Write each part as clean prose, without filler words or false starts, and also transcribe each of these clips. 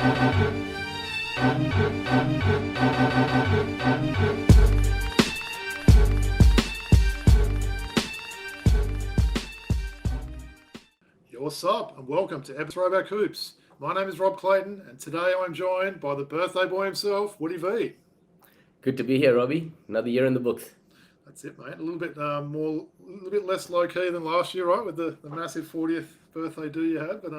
What's up, and welcome to Throwback Hoops. My name is Rob Clayton, and today I'm joined by the birthday boy himself, Woody V. Good to be here, Robbie. Another year in the books. That's it, mate. A little bit less low key than last year, right? With the massive 40th birthday do you had, but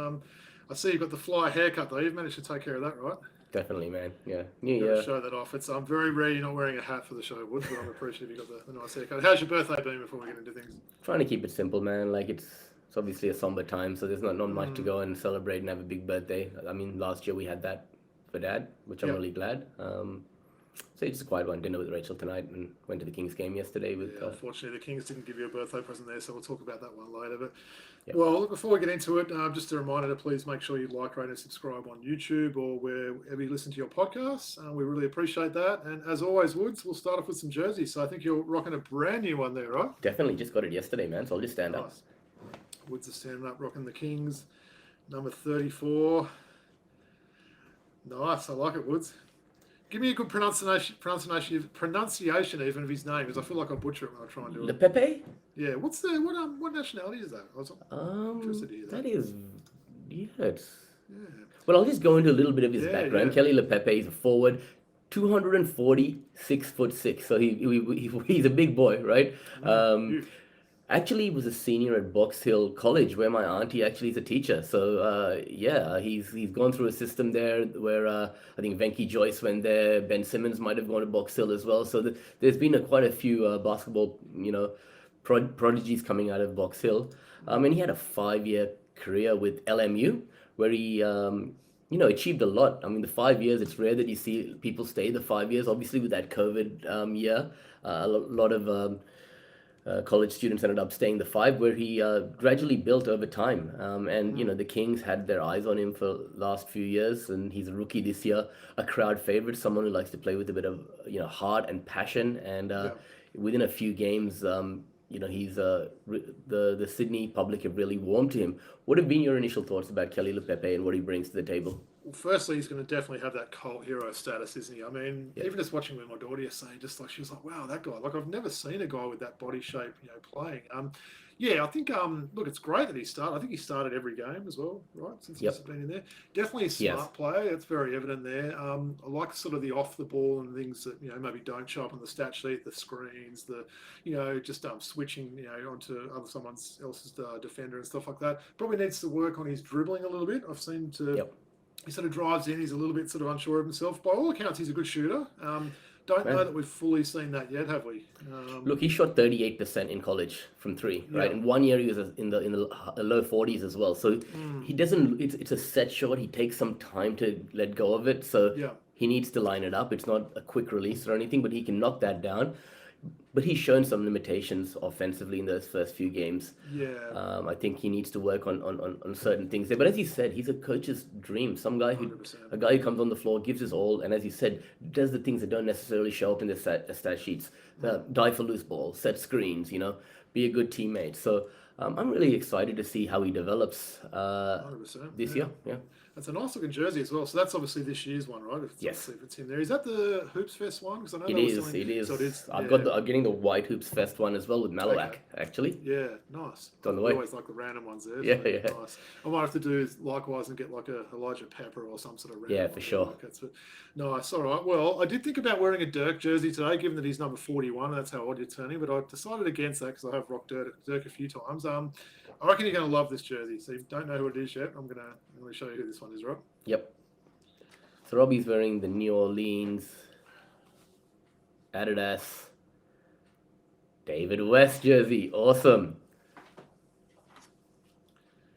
I see you've got the fly haircut though. You've managed to take care of that, right? Definitely, man. Yeah, New Year. Show that off. It's very rare you're not wearing a hat for the show, Wood, but I'm appreciative you got the nice haircut. How's your birthday been before we get into things? Trying to keep it simple, man. Like it's obviously a somber time, so there's not much to go and celebrate and have a big birthday. I mean, last year we had that for Dad, which I'm really glad. So it's a quiet one. Dinner with Rachel tonight, and went to the Kings game yesterday. Unfortunately, the Kings didn't give you a birthday present there, so we'll talk about that one later. But well, before we get into it, just a reminder to please make sure you like, rate, and subscribe on YouTube or wherever you listen to your podcasts. We really appreciate that. And as always, Woods, we'll start off with some jerseys. So I think you're rocking a brand new one there, right? Definitely, just got it yesterday, man. So I'll just stand up. Woods is standing up, rocking the Kings, number 34. Nice, I like it, Woods. Give me a good pronunciation even of his name, because I feel like I butcher it when I try and do it. Leaupepe? Yeah. What nationality is that? That is. Well, I'll just go into a little bit of his background. Keli Leaupepe is a forward, 246'6". So he's a big boy, right? Actually, he was a senior at Box Hill College, where my auntie actually is a teacher. So, he's gone through a system there where I think Venky Joyce went there. Ben Simmons might have gone to Box Hill as well. So there's been quite a few basketball, prodigies coming out of Box Hill. And he had a 5-year career with LMU, where he, achieved a lot. I mean, the 5 years, it's rare that you see people stay the 5 years. Obviously, with that COVID year, a lot of college students ended up staying the 5, where he gradually built over time. The Kings had their eyes on him for the last few years, and he's a rookie this year, a crowd favorite, someone who likes to play with a bit of heart and passion. And within a few games, he's the Sydney public have really warmed to him. What have been your initial thoughts about Keli Leaupepe and what he brings to the table? Well, firstly, he's going to definitely have that cult hero status, isn't he? I mean, even just watching with my daughter yesterday, she was like, wow, that guy. Like, I've never seen a guy with that body shape, playing. I think, look, it's great that he started. I think he started every game as well, right? Since he's been in there. Definitely a smart player. It's very evident there. I like sort of the off the ball and things that, maybe don't show up on the stat sheet, the screens, just switching, onto someone else's defender and stuff like that. Probably needs to work on his dribbling a little bit. I've seen he sort of drives in. He's a little bit sort of unsure of himself. By all accounts, he's a good shooter. Don't know that we've fully seen that yet, have we? Look, he shot 38% in college from 3, right? In 1 year, he was in the low 40s as well. So he doesn't. It's a set shot. He takes some time to let go of it. So he needs to line it up. It's not a quick release or anything, but he can knock that down. But he's shown some limitations offensively in those first few games. I think he needs to work on certain things there. But as you said, he's a coach's dream. A guy who comes on the floor, gives his all, and as you said, does the things that don't necessarily show up in the stat sheets. Die for loose ball, set screens, be a good teammate. So I'm really excited to see how he develops this year. Yeah. That's a nice looking jersey as well. So that's obviously this year's one, right? If it's in there. Is that the Hoops Fest one? Because I know it is. So it is. I'm getting the White Hoops Fest one as well with Malawak, actually. Yeah, nice. It's on the way. I always like the random ones there. Nice. I might have to do likewise and get like a Elijah Pepper or some sort of random. Yeah, for sure. Nice. All right. Well, I did think about wearing a Dirk jersey today, given that he's number 41. That's how odd you're turning. But I decided against that because I have rocked Dirk a few times. I reckon you're going to love this jersey. So if you don't know who it is yet, I'm going to show you who this one is, right? Yep. So Robbie's wearing the New Orleans Adidas David West jersey. Awesome.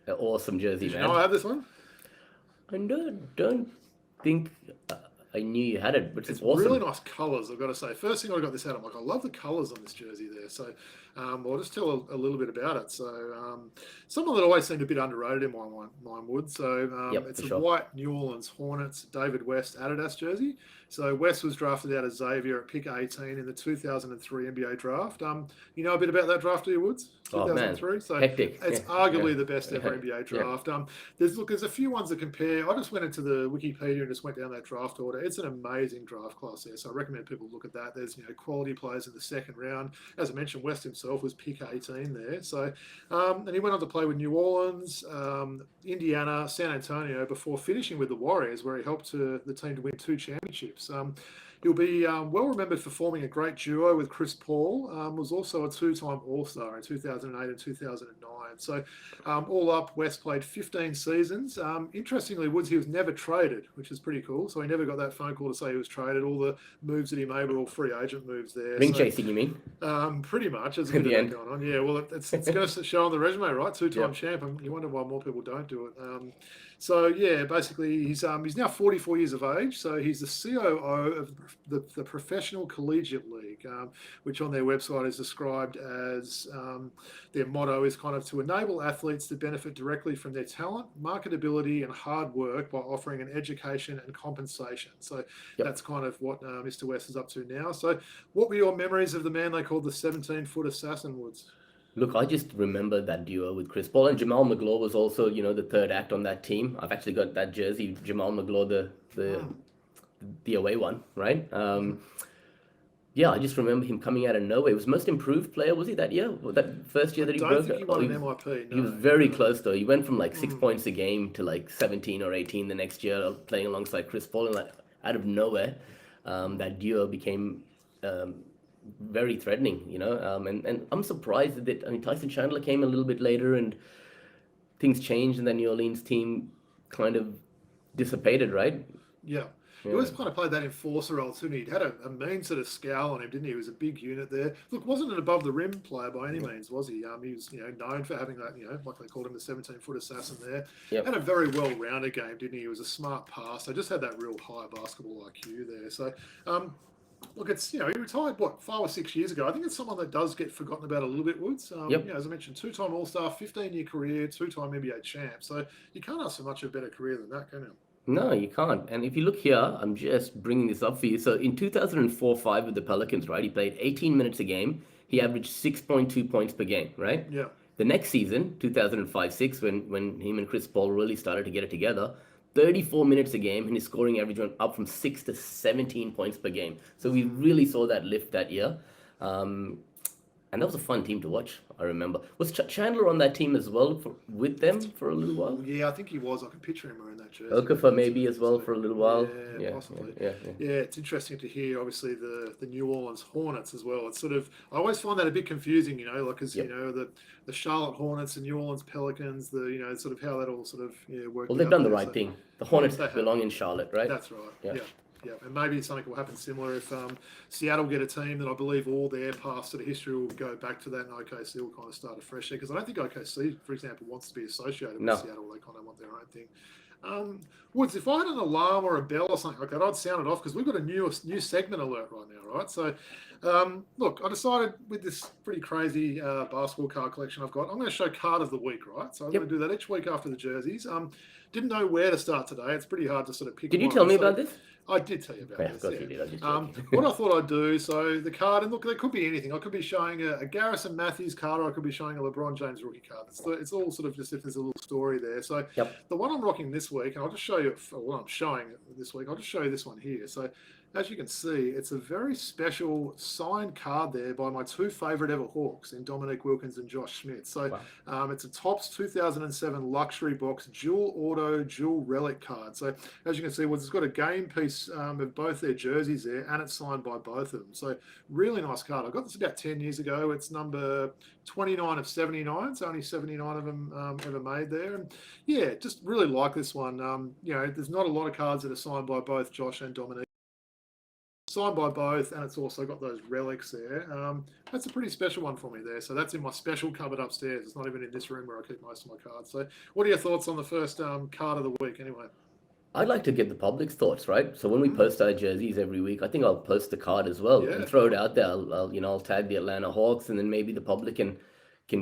An awesome jersey, man. I have this one? I don't think I knew you had it, which is It's awesome. really nice colours, I've got to say. First thing I got this out, I'm like, I love the colours on this jersey there. So I'll just tell a little bit about it. So someone that always seemed a bit underrated in my mind would. So Yep, it's for a sure. white New Orleans Hornets David West Adidas jersey. So West was drafted out of Xavier at pick 18 in the 2003 NBA draft. You know a bit about that draft, do you, Woods? Oh man, 2003. So hectic. it's Yeah, arguably yeah, the best ever yeah, NBA yeah. draft. There's a few ones to compare. I just went into the Wikipedia and just went down that draft order. It's an amazing draft class there, so I recommend people look at that. There's quality players in the second round. As I mentioned, West himself was pick 18 there. So and he went on to play with New Orleans, Indiana, San Antonio before finishing with the Warriors, where he helped the team to win 2 championships. He'll be well remembered for forming a great duo with Chris Paul. Was also a 2-time All-Star in 2008 and 2009. So all up, West played 15 seasons. Interestingly, Woods, he was never traded, which is pretty cool. So he never got that phone call to say he was traded. All the moves that he made were all free agent moves there. Ring chasing, you mean? Pretty much. There's a At bit the of end. that going on. Yeah, well, it's going to show on the resume, right? 2-time Yep. champ. And you wonder why more people don't do it. So yeah, basically he's now 44 years of age. So he's the COO of the Professional Collegiate League, which on their website is described as their motto is kind of to enable athletes to benefit directly from their talent, marketability, and hard work by offering an education and compensation. So that's kind of what Mr. West is up to now. So what were your memories of the man they called the 17-foot assassin, Woods? Look, I just remember that duo with Chris Paul and Jamal McGraw was also, the third act on that team. I've actually got that jersey, Jamal McGraw, the away one, right? Yeah, I just remember him coming out of nowhere. It was most improved player, was he that year? That first year that he I broke? don't think he won an MIP. No, he was very close though. He went from like 6 points a game to like 17 or 18 the next year, playing alongside Chris Paul, and like out of nowhere, that duo became very threatening, and I'm surprised that Tyson Chandler came a little bit later and things changed and the New Orleans team kind of dissipated, right? Yeah. He always kind of played that enforcer role too. He had a mean sort of scowl on him, didn't he? He was a big unit there. Look, wasn't an above the rim player by any means, was he? He was known for having that, like they called him the 17-foot assassin there. Yep. Had a very well-rounded game, didn't he? He was a smart passer. Just had that real high basketball IQ there. So, look, it's he retired 5 or 6 years ago. I think it's someone that does get forgotten about a little bit, Woods. As I mentioned, 2-time All-Star, 15-year career, 2-time NBA champ. So you can't ask for much of a better career than that, can you? No, you can't. And if you look here, I'm just bringing this up for you. So in 2004-05 with the Pelicans, right, he played 18 minutes a game. He averaged 6.2 points per game, right? Yeah. The next season, 2005-06, when him and Chris Paul really started to get it together, 34 minutes a game, and his scoring average went up from 6 to 17 points per game. So we really saw that lift that year. And that was a fun team to watch, I remember. Was Chandler on that team as well with them for a little while? Yeah, I think he was. I can picture him wearing that jersey. Okafor maybe as well for a little while. Yeah, possibly. Yeah, it's interesting to hear, obviously, the New Orleans Hornets as well. It's sort of, I always find that a bit confusing, because, the Charlotte Hornets and New Orleans Pelicans, sort of how that all sort of worked Well, they've out done the there. right thing. The Hornets belong in Charlotte, right? That's right. Yeah, and maybe something will happen similar if Seattle get a team that I believe all their past sort of history will go back to that, and OKC will kind of start afresh there. Because I don't think OKC, for example, wants to be associated with Seattle. They kind of want their own thing. Woods, if I had an alarm or a bell or something like that, I'd sound it off because we've got a new segment alert right now, right? So, look, I decided with this pretty crazy basketball card collection I've got, I'm going to show card of the week, right? So I'm going to do that each week after the jerseys. Didn't know where to start today. It's pretty hard to sort of pick. Did you tell me about this? I did tell you about this. Of course you did. I just what I thought I'd do, so the card, and look, there could be anything. I could be showing a Garrison Matthews card, or I could be showing a LeBron James rookie card. It's all sort of just if there's a little story there. So the one I'm rocking this week, and I'll just show you what I'm showing this week. I'll just show you this one here. So as you can see, it's a very special signed card there by my 2 favourite ever Hawks in Dominique Wilkins and Josh Smith. So it's a Topps 2007 luxury box, dual auto, dual relic card. So as you can see, it's got a game piece of both their jerseys there, and it's signed by both of them. So really nice card. I got this about 10 years ago. It's number 29 of 79. So only 79 of them ever made there. And yeah, just really like this one. There's not a lot of cards that are signed by both Josh and Dominique. Signed by both, and it's also got those relics there. That's a pretty special one for me there. So that's in my special cupboard upstairs. It's not even in this room where I keep most of my cards. So what are your thoughts on the first card of the week anyway? I'd like to get the public's thoughts, right? So when we post our jerseys every week, I think I'll post the card as well Yeah, and throw it out there. I'll tag the Atlanta Hawks, and then maybe the public can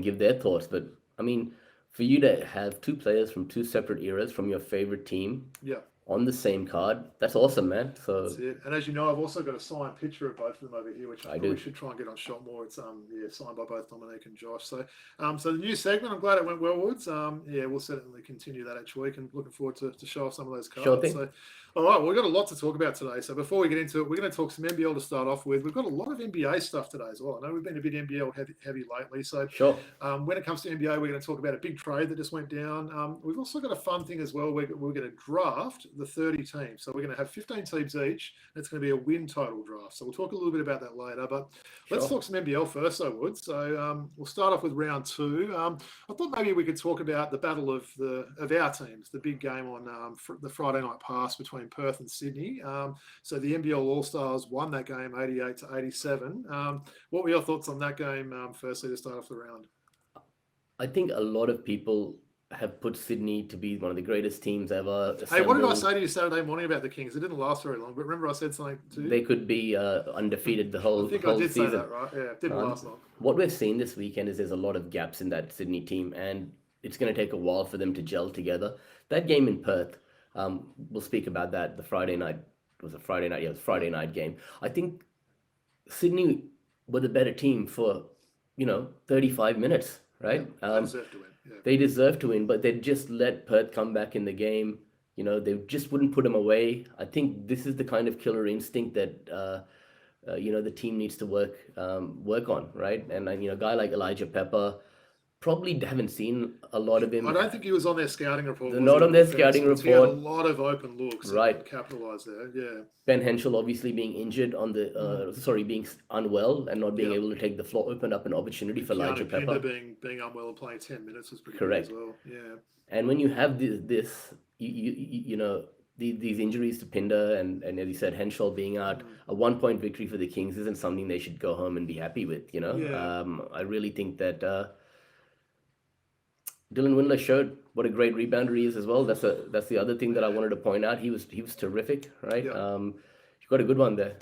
give their thoughts. But I mean, for you to have two players from two separate eras from your favorite team yeah. on the same card, that's awesome, man. That's So it. And as you know, I've also got a signed picture of both of them over here, which I I probably do. should try and get on shot more. It's signed by both Dominique and Josh. So the new segment, I'm glad it went well, Woods. Yeah, we'll certainly continue that each week, and looking forward to show off some of those Sure cards. thing. So, all right, well, we've got a lot to talk about today. So before we get into it, we're going to talk some NBL to start off with. We've got a lot of NBA stuff today as well. I know we've been a bit NBL heavy lately. So Sure. when it comes to NBA, we're going to talk about a big trade that just went down. We've also got a fun thing as well. We're going to draft the 30 teams. So we're going to have 15 teams each. And it's going to be a win total draft. So we'll talk a little bit about that later. But let's Sure. talk some NBL first, though, Wood. So we'll start off with round two. I thought maybe we could talk about the battle of our teams, the big game on the Friday night pass between Perth and Sydney. So the NBL All Stars won that game 88-87. What were your thoughts on that game, firstly, to start off the round? I think a lot of people have put Sydney to be one of the greatest teams ever Hey, what did I assembled. say to you Saturday morning about the Kings? It didn't last very long, but remember I said something to you? They could be undefeated the I whole think I whole did say season. that, right? Yeah, it didn't Um, last long. what we've seen this weekend is there's a lot of gaps in that Sydney team, and it's going to take a while for them to gel together. That game in Perth, we'll speak about that. The Friday night was a Friday night. Yeah, it was a Friday night game. I think Sydney were the better team for 35 minutes, Yeah, right? they deserve to win. Yeah. They deserved to win, but they just let Perth come back in the game. They just wouldn't put them away. I think this is the kind of killer instinct that the team needs to work on, right? And a guy like Leaupepe, probably haven't seen a lot of I him. don't think he was on their scouting report, They're was not he? on their In fairness, scouting because he had a report, lot of open looks right? and capitalised there. Yeah. Ben Henschel obviously being injured being unwell and not being Yeah. able to take the floor, opened up an opportunity for Keanu Pinder Leaupepe. being unwell and playing 10 minutes was pretty Correct. good as well. Yeah. And when you have these injuries to Pinder and as you said, Henschel being out, a 1 point victory for the Kings isn't something they should go home and be happy with. Yeah. I really think that Dylan Windler showed what a great rebounder he is as well. That's the other thing that I wanted to point out. He was terrific, right? Yeah. You got a good one there.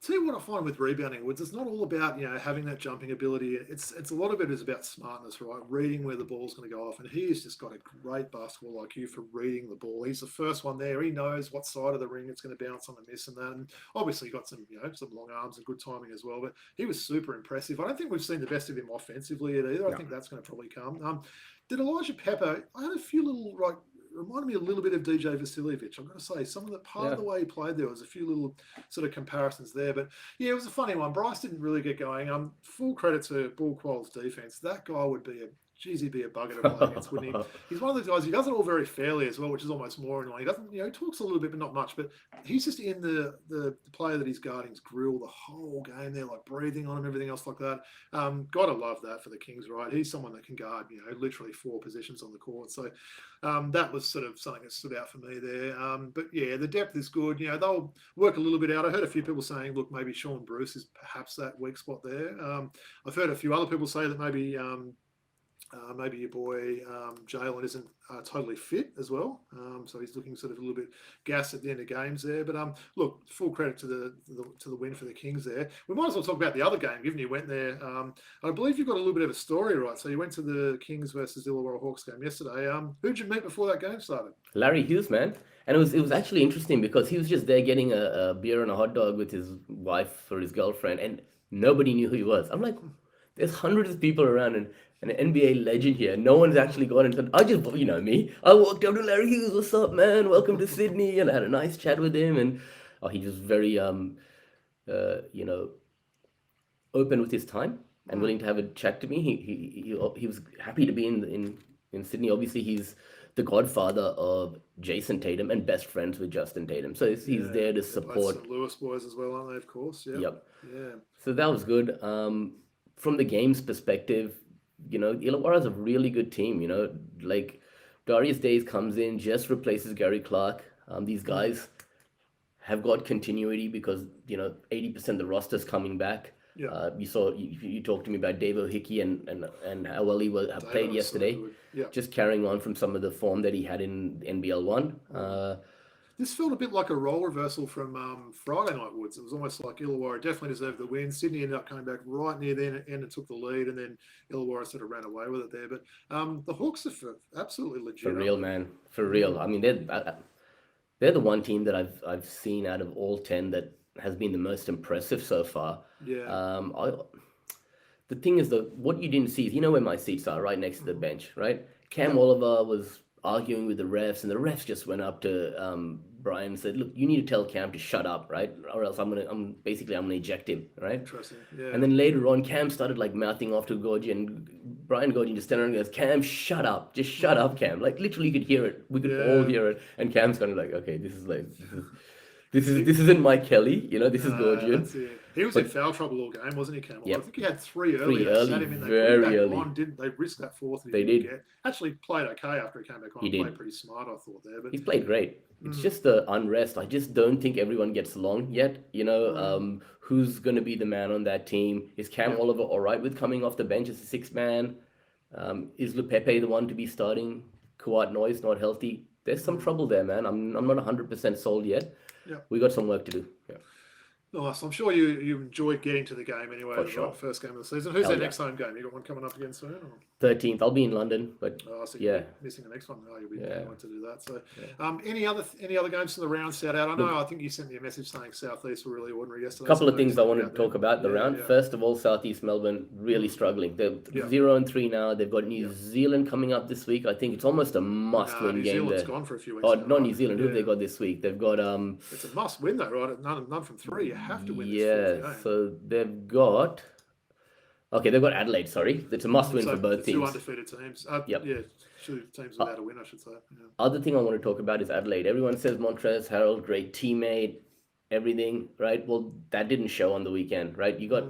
Tell you what I find with rebounding, Woods, it's not all about having that jumping ability. It's a lot of it is about smartness, right? Reading where the ball's going to go off, and he's just got a great basketball IQ for reading the ball. He's the first one there. He knows what side of the ring it's going to bounce on the miss and that. And obviously, he got some long arms and good timing as well. But he was super impressive. I don't think we've seen the best of him offensively yet either. I think that's going to probably come. Did Leaupepe? I had a few little reminded me a little bit of DJ Vasiljevic. I've got to say, some of the part of the way he played there was a few little sort of comparisons there. But yeah, it was a funny one. Bryce didn't really get going. Full credit to Bull Qual's defense. That guy would be he'd be a bugger to play against, wouldn't he? He's one of those guys, he does it all very fairly as well, which is almost more annoying. He doesn't, he talks a little bit, but not much. But he's just in the player that he's guarding's grill the whole game there, like breathing on him, everything else like that. Gotta love that for the Kings, right? He's someone that can guard, literally 4 positions on the court. So that was sort of something that stood out for me there. But yeah, the depth is good. They'll work a little bit out. I heard a few people saying, look, maybe Sean Bruce is perhaps that weak spot there. I've heard a few other people say that maybe your boy Jalen isn't totally fit as well, so he's looking sort of a little bit gassed at the end of games there. But look, full credit to the win for the Kings there. We might as well talk about the other game, given you went there. I believe you've got a little bit of a story, right? So you went to the Kings versus Illawarra Hawks game yesterday. Who'd you meet before that game started? Larry Hughes, man. And it was actually interesting because he was just there getting a beer and a hot dog with his wife or his girlfriend, and nobody knew who he was. I'm like, there's hundreds of people around and an NBA legend here. No one's actually gone and I just, me. I walked up to Larry Hughes. What's up, man? Welcome to Sydney. And I had a nice chat with him. And he was very, open with his time and willing to have a chat to me. He was happy to be in Sydney. Obviously, he's the godfather of Jason Tatum and best friends with Justin Tatum. So he's there to support. St. Louis boys as well, aren't they? Of course. Yep. Yeah. So that was good. From the game's perspective, Illawarra's a really good team. Like Darius Days comes in, just replaces Gary Clark. These guys have got continuity because 80% of the roster's coming back. Yeah. You talked to me about Dave Hickey and how well he played yesterday. So yeah. Just carrying on from some of the form that he had in NBL One. This felt a bit like a role reversal from Friday night, Woods. It was almost like Illawarra definitely deserved the win. Sydney ended up coming back right near the end and took the lead, and then Illawarra sort of ran away with it there. But the Hawks are absolutely legit. For real, man. For real. I mean, they're the one team that I've seen out of all 10 that has been the most impressive so far. Yeah. The thing is, what you didn't see is, where my seats are, right next to the bench, right? Cam Oliver was arguing with the refs, and the refs just went up to Brian and said, "Look, you need to tell Cam to shut up, right? Or else I'm gonna eject him, right?" Interesting. Yeah. And then later on, Cam started like mouthing off to Gorgie, and Brian Gorgie just standing there and goes, "Cam, shut up, just shut up, Cam." Like literally, you could hear it. We could all hear it, and Cam's kind of like, "Okay, this isn't my Keli, this is Gorgie." That's it. He was in foul trouble all game, wasn't he, Cam? Yep. I think he had three early. Sat him in, very early. Didn't they? Risked that fourth. And they did. Get. Actually played okay after he came back on. He played pretty smart, I thought there. But he played great. It's just the unrest. I just don't think everyone gets along yet. Who's going to be the man on that team? Is Cam Oliver all right with coming off the bench as a sixth man? Is Leaupepe the one to be starting? Kawhi Noy's not healthy. There's some trouble there, man. I'm not 100% sold yet. Yeah. We got some work to do. Yeah. Nice. I'm sure you enjoyed getting to the game anyway. For sure. First game of the season. Who's their next home game? You got one coming up again soon? Or? 13th. I'll be in London, but so you're missing the next one. Oh, you'll be wanting to do that. So, any other games from the round set out? I think you sent me a message saying Southeast were really ordinary yesterday. A couple of things I wanted to talk about the round. Yeah. First of all, Southeast Melbourne really struggling. They're 0-3 now. They've got New Zealand coming up this week. I think it's almost a must-win game. New Zealand's gone for a few weeks. Oh, not New Zealand. Who have they got this week? They've got It's a must-win though, right? None from three. You have to win. So they've got Adelaide, sorry. It's a must-win for both teams. Two undefeated teams. Two teams without a win, I should say. Yeah. Other thing I want to talk about is Adelaide. Everyone says Montrezl Harrell, great teammate, everything, right? Well, that didn't show on the weekend, right? You got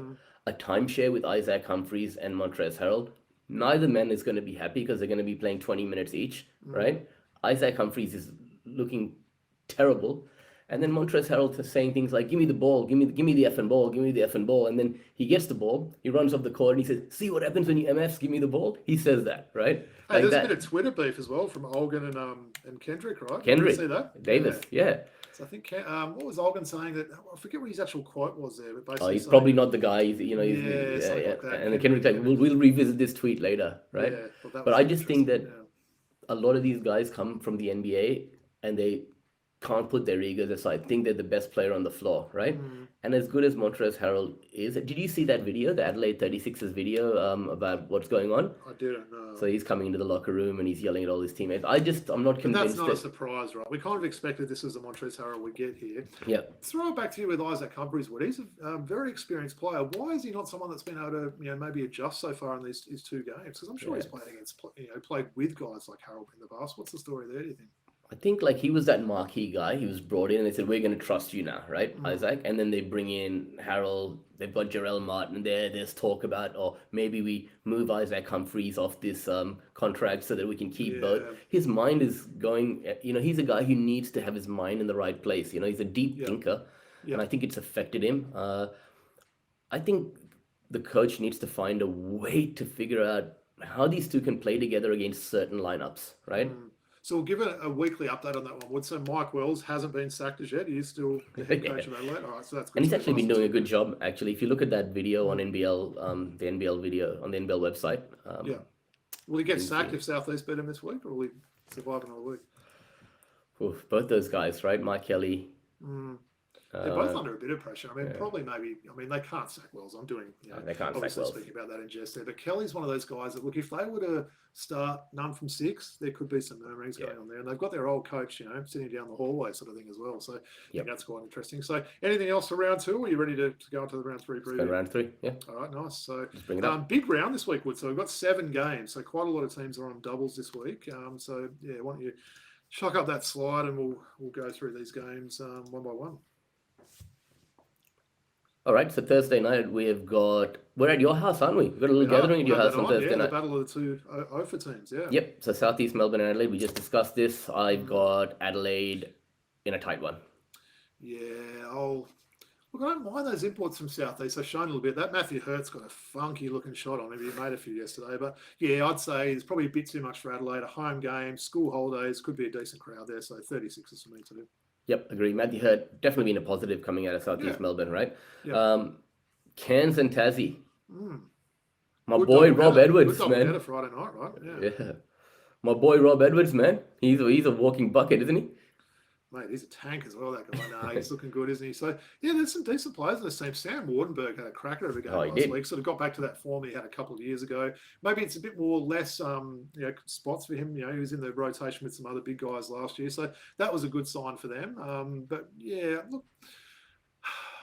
a timeshare with Isaac Humphries and Montrezl Harrell. Neither man is going to be happy because they're going to be playing 20 minutes each, right? Isaac Humphries is looking terrible. And then Montrezl Harrell saying things like, "Give me the ball, give me the effing ball, give me the effing ball." And then he gets the ball, he runs off the court, and he says, "See what happens when you MFs, give me the ball." He says that, right? Hey, there's a bit of Twitter beef as well from Olgun and Kendrick, right? Kendrick, did you see that? Davis, yeah. So I think what was Olgun saying that I forget what his actual quote was there, but basically he's probably not the guy. Like and then Kendrick's like, "We'll revisit this tweet later," right? Yeah, but I just think that a lot of these guys come from the NBA and they can't put their egos aside, think they're the best player on the floor, right? And as good as Montrezl Harrell is, did you see that video, the Adelaide 36ers video about what's going on? I didn't know. So he's coming into the locker room and he's yelling at all his teammates. I'm not convinced. But that's not a surprise, right? We kind of expected this was the Montrezl Harrell we get here. Yeah. Throw it back to you with Isaac Humphries. He's a very experienced player. Why is he not someone that's been able to, maybe adjust so far in these two games? Because I'm sure he's played against, played with guys like Harrell in the past. What's the story there, do you think? I think he was that marquee guy. He was brought in and they said, "We're going to trust you now," right, Isaac? And then they bring in Harrell. They've got Jarrell Martin there. There's talk about, maybe we move Isaac Humphries off this contract so that we can keep both. His mind is going, he's a guy who needs to have his mind in the right place. He's a deep thinker. And I think it's affected him. I think the coach needs to find a way to figure out how these two can play together against certain lineups, right? So we'll give a weekly update on that one. So Mike Wells hasn't been sacked as yet. He's still the head coach of Adelaide. All right, so that's good. And he's actually been doing a good job, actually. If you look at that video on NBL, the NBL video on the NBL website. Will he get sacked if Southeast beat him this week, or will he survive another week? Both those guys, right? Mike Keli. They're both under a bit of pressure. They can't sack Wells. I'm doing, they can't obviously sack Wells. Speaking about that in jest there. But Kelly's one of those guys that, look, if they were to start none from six, there could be some murmurings going on there. And they've got their old coach, sitting down the hallway sort of thing as well. So I think that's quite interesting. So anything else for round two, or are you ready to go into the round three preview? Round three, yeah. All right, nice. So bring it up. Big round this week, Wood. So we've got 7 games. So quite a lot of teams are on doubles this week. Why don't you chuck up that slide and we'll go through these games one by one. All right, so Thursday night we're at your house, aren't we? We've got a little gathering at your house on Thursday night. The battle of the two OFA teams, yeah. Yep, so Southeast Melbourne and Adelaide, we just discussed this. I've got Adelaide in a tight one. Yeah, Look, I don't mind those imports from Southeast. They've shown a little bit. That Matthew Hurt's got a funky looking shot on him. He made a few yesterday. But yeah, I'd say it's probably a bit too much for Adelaide. A home game, school holidays, could be a decent crowd there. So 36 is for me too. Yep, agree. Matthew Hurt definitely been a positive coming out of Southeast Melbourne, right? Yeah. Cairns and Tassie. My Good boy double Rob header. Edwards, Good man. double header Friday night, right? Yeah. My boy Rob Edwards, man. He's a walking bucket, isn't he? Mate, he's a tank as well, that guy. No, he's looking good, isn't he? So, yeah, there's some decent players in this team. Sam Wardenberg had a cracker of a game last week. Sort of got back to that form he had a couple of years ago. Maybe it's a bit more less spots for him. You know, he was in the rotation with some other big guys last year. So that was a good sign for them. But, yeah, look,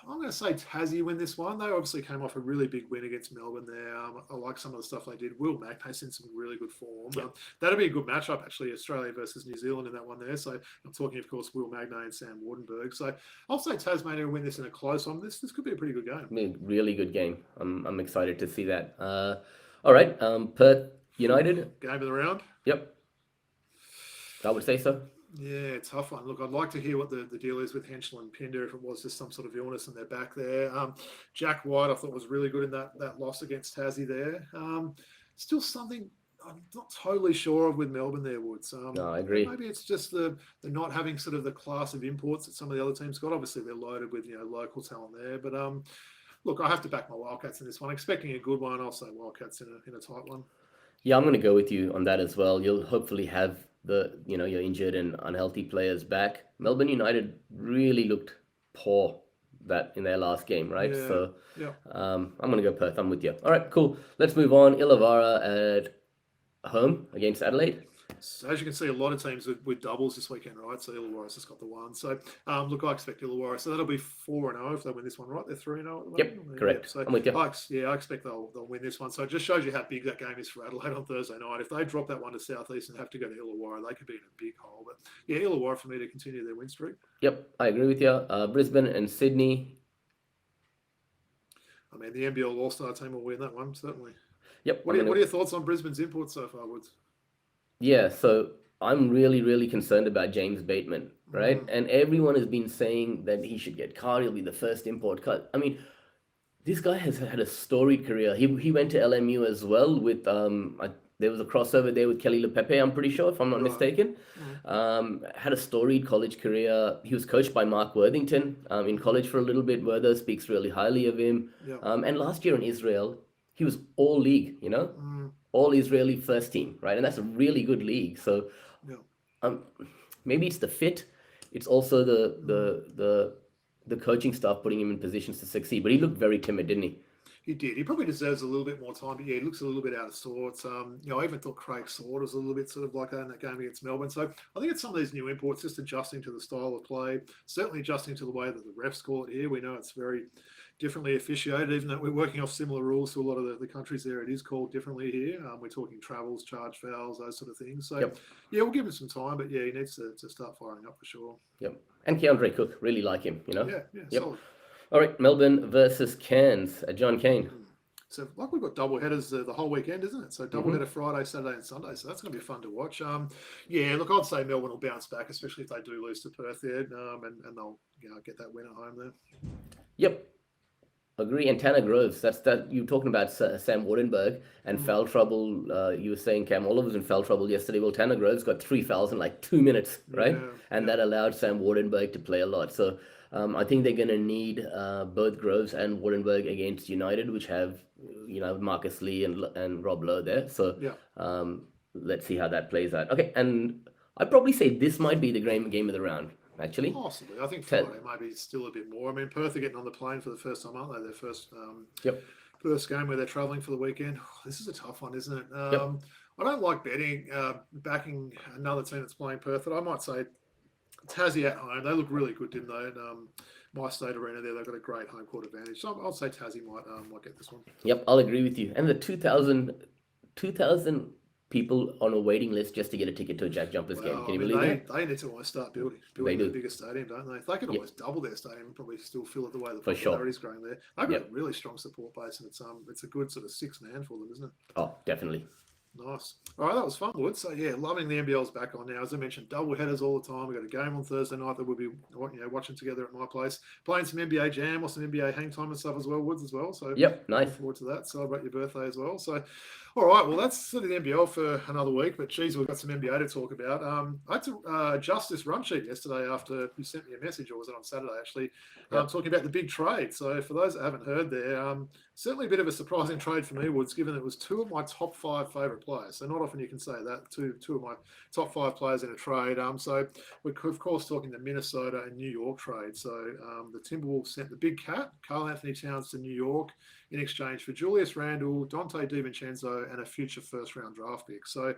I'm going to say Tassie win this one. They obviously came off a really big win against Melbourne there. I like some of the stuff they did. Will Magnay's in some really good form. Yep. That'll be a good matchup, actually, Australia versus New Zealand in that one there. So I'm talking, of course, Will Magnay and Sam Wardenberg. So I'll say Tasmania will win this in a close one. This could be a pretty good game. Really good game. I'm excited to see that. All right, Perth United. Game of the round. Yep. I would say so. Yeah, tough one. Look, I'd like to hear what the deal is with Henschel and Pinder, if it was just some sort of illness and they're back there. Jack White, I thought, was really good in that loss against Tassie there. Still something I'm not totally sure of with Melbourne there, Woods. No, I agree. Maybe it's just the not having sort of the class of imports that some of the other teams got. Obviously, they're loaded with local talent there. But look, I have to back my Wildcats in this one. Expecting a good one, I'll say Wildcats in a tight one. Yeah, I'm going to go with you on that as well. You'll hopefully have your injured and unhealthy players back. Melbourne United really looked poor in their last game, right? Yeah, so yeah. I'm going to go Perth. I'm with you. All right, cool. Let's move on. Illawarra at home against Adelaide. So as you can see, a lot of teams with doubles this weekend, right? So Illawarra's just got the one. So look, I expect Illawarra. So that'll be 4-0 if they win this one, right? They're 3-0 at the moment. Yep, correct. So I'm with you. I expect they'll win this one. So it just shows you how big that game is for Adelaide on Thursday night. If they drop that one to Southeast and have to go to Illawarra, they could be in a big hole. But yeah, Illawarra for me to continue their win streak. Yep, I agree with you. Brisbane and Sydney. I mean, the NBL All-Star team will win that one, certainly. Yep. What are your thoughts on Brisbane's imports so far, Woods? Yeah, so I'm really, really concerned about James Bateman, right? And everyone has been saying that he should get cut. He'll be the first import cut. I mean, this guy has had a storied career. He went to LMU as well with there was a crossover there with Keli Leaupepe, I'm pretty sure, if I'm not mistaken. Had a storied college career. He was coached by Mark Worthington in college for a little bit. Werther speaks really highly of him. Yeah. And last year in Israel, he was all league, all Israeli first team, right? And that's a really good league. So maybe it's the fit. It's also the coaching staff putting him in positions to succeed. But he looked very timid, didn't he? He did. He probably deserves a little bit more time. But yeah, he looks a little bit out of sorts. I even thought Craig Sword was a little bit sort of like that in that game against Melbourne. So I think it's some of these new imports just adjusting to the style of play, certainly adjusting to the way that the refs call it here. We know it's very differently officiated, even though we're working off similar rules to a lot of the countries there. It is called differently here. We're talking travels, charge fouls, those sort of things. So, yeah, we'll give him some time, but yeah, he needs to start firing up for sure. Yep. And Keandre Cook, really like him, Yeah, solid. All right, Melbourne versus Cairns at John Cain. So, like, we've got double headers the whole weekend, isn't it? So, double header Friday, Saturday, and Sunday. So, that's going to be fun to watch. Yeah, look, I'd say Melbourne will bounce back, especially if they do lose to Perth there, and they'll get that win at home there. Yep. Agree. And Tanner Groves, that's that you're talking about Sam Wardenberg and foul trouble. You were saying Cam Oliver was in foul trouble yesterday. Well, Tanner Groves got 3 fouls in like 2 minutes, right? And that allowed Sam Wardenberg to play a lot. So I think they're going to need both Groves and Wardenberg against United, which have Marcus Lee and Rob Lowe there. So let's see how that plays out. Okay, and I'd probably say this might be the game of the round. Actually, possibly. I think Friday maybe still a bit more. I mean, Perth are getting on the plane for the first time, aren't they? Their first game where they're travelling for the weekend. This is a tough one, isn't it? I don't like backing another team that's playing Perth, but I might say Tassie at home. They look really good, didn't they? And my state arena there, they've got a great home court advantage. So I'll say Tassie might get this one. Yep, I'll agree with you. And the 2,000 people on a waiting list just to get a ticket to a Jack Jumpers game. Can you believe that? They need to always start building a bigger stadium, don't they? If they could always double their stadium and probably still fill it the way the popularity is growing there. They've got a really strong support base, and it's a good sort of 6-man for them, isn't it? Oh, definitely. Nice. All right, that was fun, Wood. So yeah, loving the NBL's back on now. As I mentioned, double headers all the time. We got a game on Thursday night that we'll be watching together at my place, playing some NBA Jam or some NBA hang time and stuff as well, Woods as well. So Yep, nice. Looking forward to that. Celebrate your birthday as well. So, all right, well that's sort of the NBL for another week. But geez, we've got some NBA to talk about. I had to adjust this run sheet yesterday after you sent me a message, or was it on Saturday actually? Talking about the big trade. So for those that haven't heard, there certainly a bit of a surprising trade for me, Woods, given it was two of my top 5 favourite players. So not often you can say that, two of my top 5 players in a trade. So we're, of course, talking the Minnesota and New York trade. So the Timberwolves sent the big cat, Karl Anthony Towns, to New York in exchange for Julius Randle, Donte DiVincenzo, and a future first-round draft pick. So,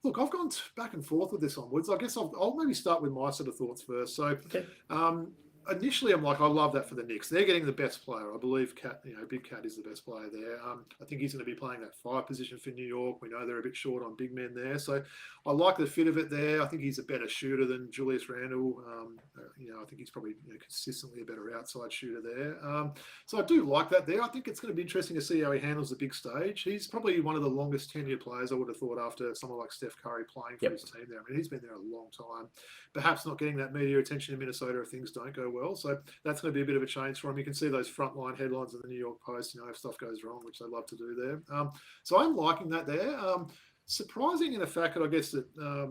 look, I've gone back and forth with this onwards. I guess I'll maybe start with my sort of thoughts first. So, initially, I'm like, I love that for the Knicks. They're getting the best player. I believe Big Cat is the best player there. I think he's going to be playing that 5 position for New York. We know they're a bit short on big men there. So I like the fit of it there. I think he's a better shooter than Julius Randle. I think he's probably consistently a better outside shooter there. So I do like that there. I think it's going to be interesting to see how he handles the big stage. He's probably one of the longest tenured players, I would have thought, after someone like Steph Curry playing for his team there. I mean, he's been there a long time. Perhaps not getting that media attention in Minnesota if things don't go well. So that's going to be a bit of a change for him. You can see those frontline headlines in the New York Post, if stuff goes wrong, which they love to do there. So I'm liking that there. Surprising in the fact that I guess that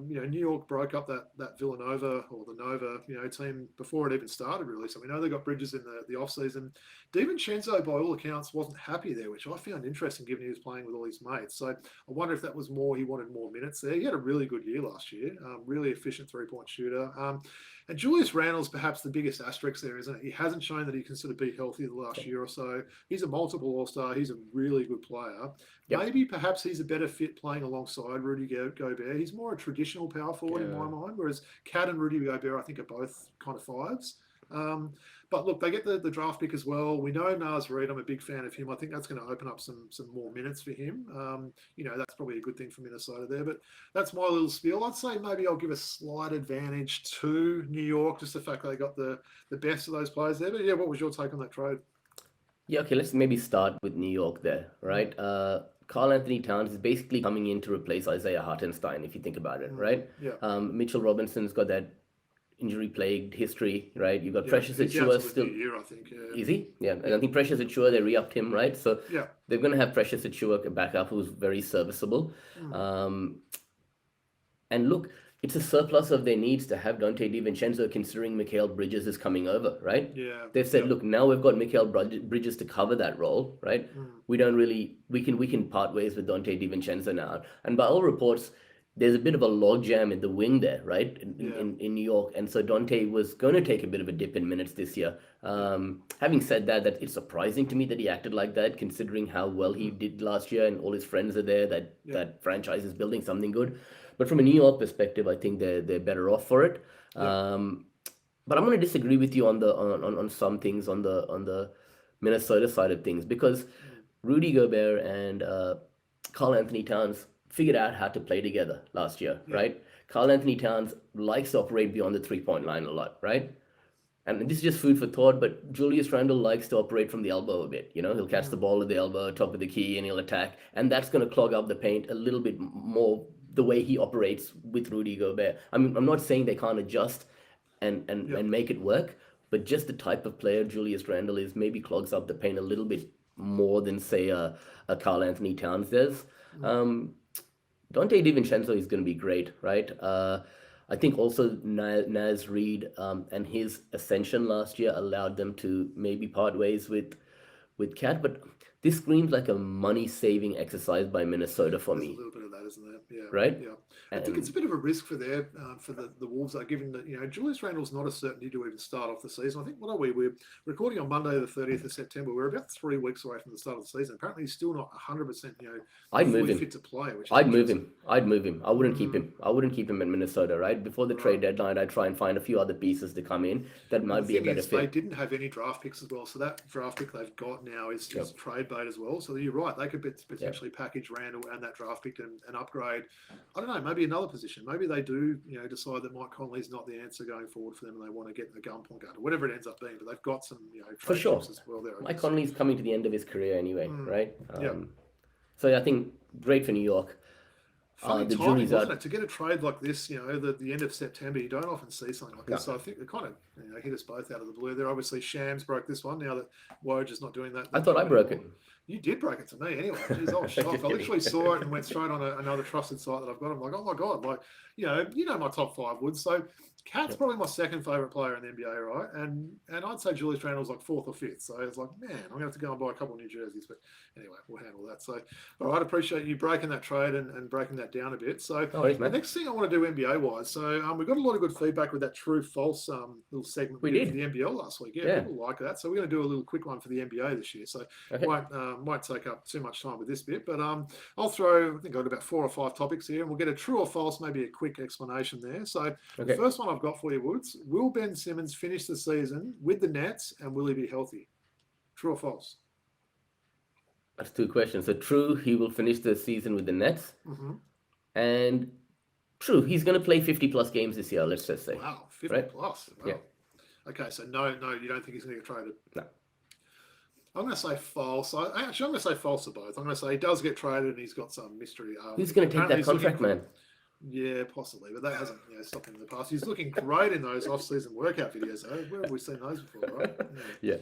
New York broke up that Villanova or the Nova team before it even started really. So we know they got Bridges in the off season. DiVincenzo, by all accounts, wasn't happy there, which I found interesting given he was playing with all his mates. So I wonder if that was he wanted more minutes there. He had a really good year last year, really efficient 3-point shooter. And Julius Randle's perhaps the biggest asterisk there, isn't it? He hasn't shown that he can sort of be healthy the last year or so. He's a multiple All-Star. He's a really good player. Yep. Maybe perhaps he's a better fit playing alongside Rudy Gobert. He's more a traditional power forward in my mind, whereas Cat and Rudy Gobert, I think, are both kind of 5s. But look, they get the draft pick as well. We know Naz Reid. I'm a big fan of him. I think that's going to open up some more minutes for him. That's probably a good thing for Minnesota there. But that's my little spiel. I'd say maybe I'll give a slight advantage to New York, just the fact that they got the best of those players there. But yeah, what was your take on that trade? Yeah, okay, let's maybe start with New York there, right? Karl Anthony Towns is basically coming in to replace Isaiah Hartenstein, if you think about it, right? Yeah. Mitchell Robinson's got that injury-plagued history, right? You've got Precious Achiuwa still. Year, I think. Is he? Yeah. And I think Precious Achiuwa, they re-upped him, right? So they're going to have Precious Achiuwa back up, who's very serviceable. And look, it's a surplus of their needs to have Donte DiVincenzo, considering Mikal Bridges is coming over, right? Yeah. They've said, look, now we've got Mikal Bridges to cover that role, right? We can part ways with Donte DiVincenzo now. And by all reports, there's a bit of a logjam in the wing there, right? In New York. And so Donte was going to take a bit of a dip in minutes this year. Having said that it's surprising to me that he acted like that, considering how well he did last year and all his friends are there, that franchise is building something good. But from a New York perspective, I think they're better off for it. But I'm going to disagree with you on some things on the Minnesota side of things, because Rudy Gobert and Karl Anthony Towns figured out how to play together last year, right? Karl Anthony Towns likes to operate beyond the 3-point line a lot, right? And this is just food for thought, but Julius Randle likes to operate from the elbow a bit. He'll catch the ball at the elbow, top of the key, and he'll attack. And that's going to clog up the paint a little bit more the way he operates with Rudy Gobert. I mean, I'm not saying they can't adjust and make it work, but just the type of player Julius Randle is maybe clogs up the paint a little bit more than, say, a Karl Anthony Towns does. Donte DiVincenzo is going to be great, right? I think also Naz Reid and his ascension last year allowed them to maybe part ways with Cat, but this screams like a money-saving exercise by Minnesota for me. A little bit of that, isn't there? Yeah. Right? Yeah. I think it's a bit of a risk for the Wolves, given that Julius Randle's not a certainty to even start off the season. I think we're recording on Monday the 30th of September. We're about 3 weeks away from the start of the season. Apparently, he's still not 100%. I'd move him. Fit to play. I'd move him. I wouldn't keep him. I wouldn't keep him in Minnesota. Right before the trade deadline, I'd try and find a few other pieces to come in that might be a better fit. They didn't have any draft picks as well, so that draft pick they've got now is trade bait as well. So you're right; they could potentially package Randle and that draft pick and upgrade. I don't know, maybe another position. Maybe they do, decide that Mike Conley's not the answer going forward for them, and they want to get a gun point guard or whatever it ends up being. But they've got some, for sure as well there. Mike Conley's coming to the end of his career anyway, right? So I think great for New York. Funny The timing, jury's wasn't out. it? To get a trade like this, the end of September, you don't often see something like this. So I think it kind of hit us both out of the blue there. Obviously, Shams broke this one now that Woj is not doing that. I thought I broke anymore. You did break it to me anyway. Jeez, I was Just shocked. I kidding. literally saw it and went straight on another trusted site that I've got. I'm like, oh my God, like, my top 5 would. So Cat's probably my second favourite player in the NBA, right? And I'd say Julius Randle's like 4th or 5th. So it's like, man, I'm going to have to go and buy a couple of new jerseys. But anyway, we'll handle that. So, all right, appreciate you breaking that trade and breaking that down a bit. So the next thing I want to do NBA-wise, so we got a lot of good feedback with that true-false little segment we did for the NBL last week. Yeah, people like that. So we're going to do a little quick one for the NBA this year. So won't take up too much time with this bit. But I'll throw, I think I've got about 4 or 5 topics here, and we'll get a true or false, maybe a quick explanation there. So the first one I've got for you, Woods. Will Ben Simmons finish the season with the Nets, and will he be healthy? True or false? That's 2 questions. So true, he will finish the season with the Nets. And true, he's going to play 50-plus games this year, let's just say. Wow, 50-plus. Wow. Yeah. Okay, so no, you don't think he's going to get traded? No. I'm going to say false. I'm going to say false to both. I'm going to say he does get traded and he's got some mystery. Who's going to take that contract, man? Yeah, possibly, but that hasn't stopped him in the past. He's looking great in those off-season workout videos, though. Where have we seen those before, right? Yeah.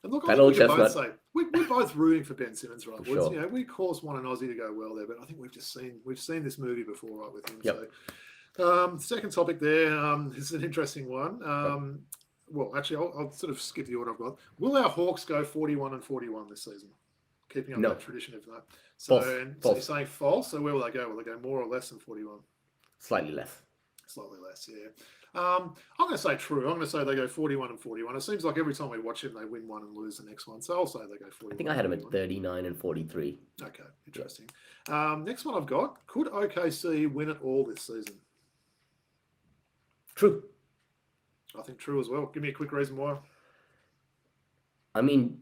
And look, I think we can both say we're both rooting for Ben Simmons, right? Woods? Sure. We of course want an Aussie to go well there, but I think we've seen this movie before, right, with him. Yep. So, second topic there is an interesting one. Well, actually, I'll sort of skip the order I've got. Will our Hawks go 41-41 this season? Keeping up that tradition, if not. So, false. So you're saying false. So where will they go? Will they go more or less than 41? Slightly less. Slightly less, yeah. I'm going to say true. I'm going to say they go 41-41. It seems like every time we watch them, they win one and lose the next one. So I'll say they go 41. I think I had them at 39-43. Okay, interesting. Next one I've got. Could OKC win it all this season? True. I think true as well. Give me a quick reason why. I mean,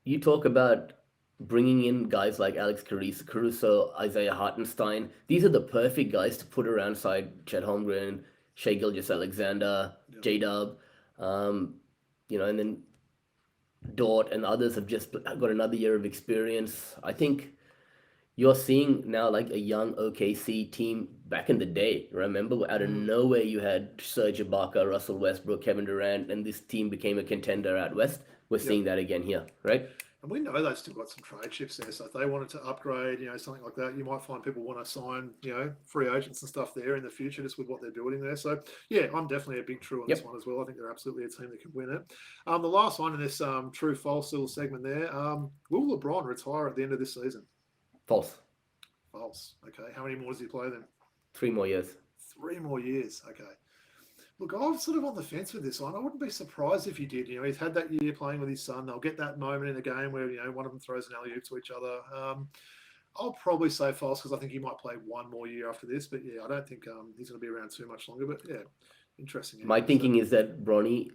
you talk about bringing in guys like Alex Caruso, Isaiah Hartenstein. These are the perfect guys to put around side Chet Holmgren, Shai Gilgeous-Alexander, J-Dub, and then Dort and others have just got another year of experience. I think you're seeing now like a young OKC team back in the day. Remember, out of nowhere, you had Serge Ibaka, Russell Westbrook, Kevin Durant, and this team became a contender out West. We're seeing that again here, right? And we know they've still got some trade chips there. So if they wanted to upgrade, something like that, you might find people want to sign, free agents and stuff there in the future just with what they're building there. So, yeah, I'm definitely a big true on this one as well. I think they're absolutely a team that can win it. The last one in this true-false little segment there, will LeBron retire at the end of this season? False. False. Okay. How many more does he play then? 3 more years. 3 more years. Okay. Look, I'm sort of on the fence with this one. I wouldn't be surprised if he did. He's had that year playing with his son. They'll get that moment in a game where, one of them throws an alley-oop to each other. I'll probably say false because I think he might play 1 more year after this. But, yeah, I don't think he's going to be around too much longer. But, yeah, interesting. My thinking is that Bronny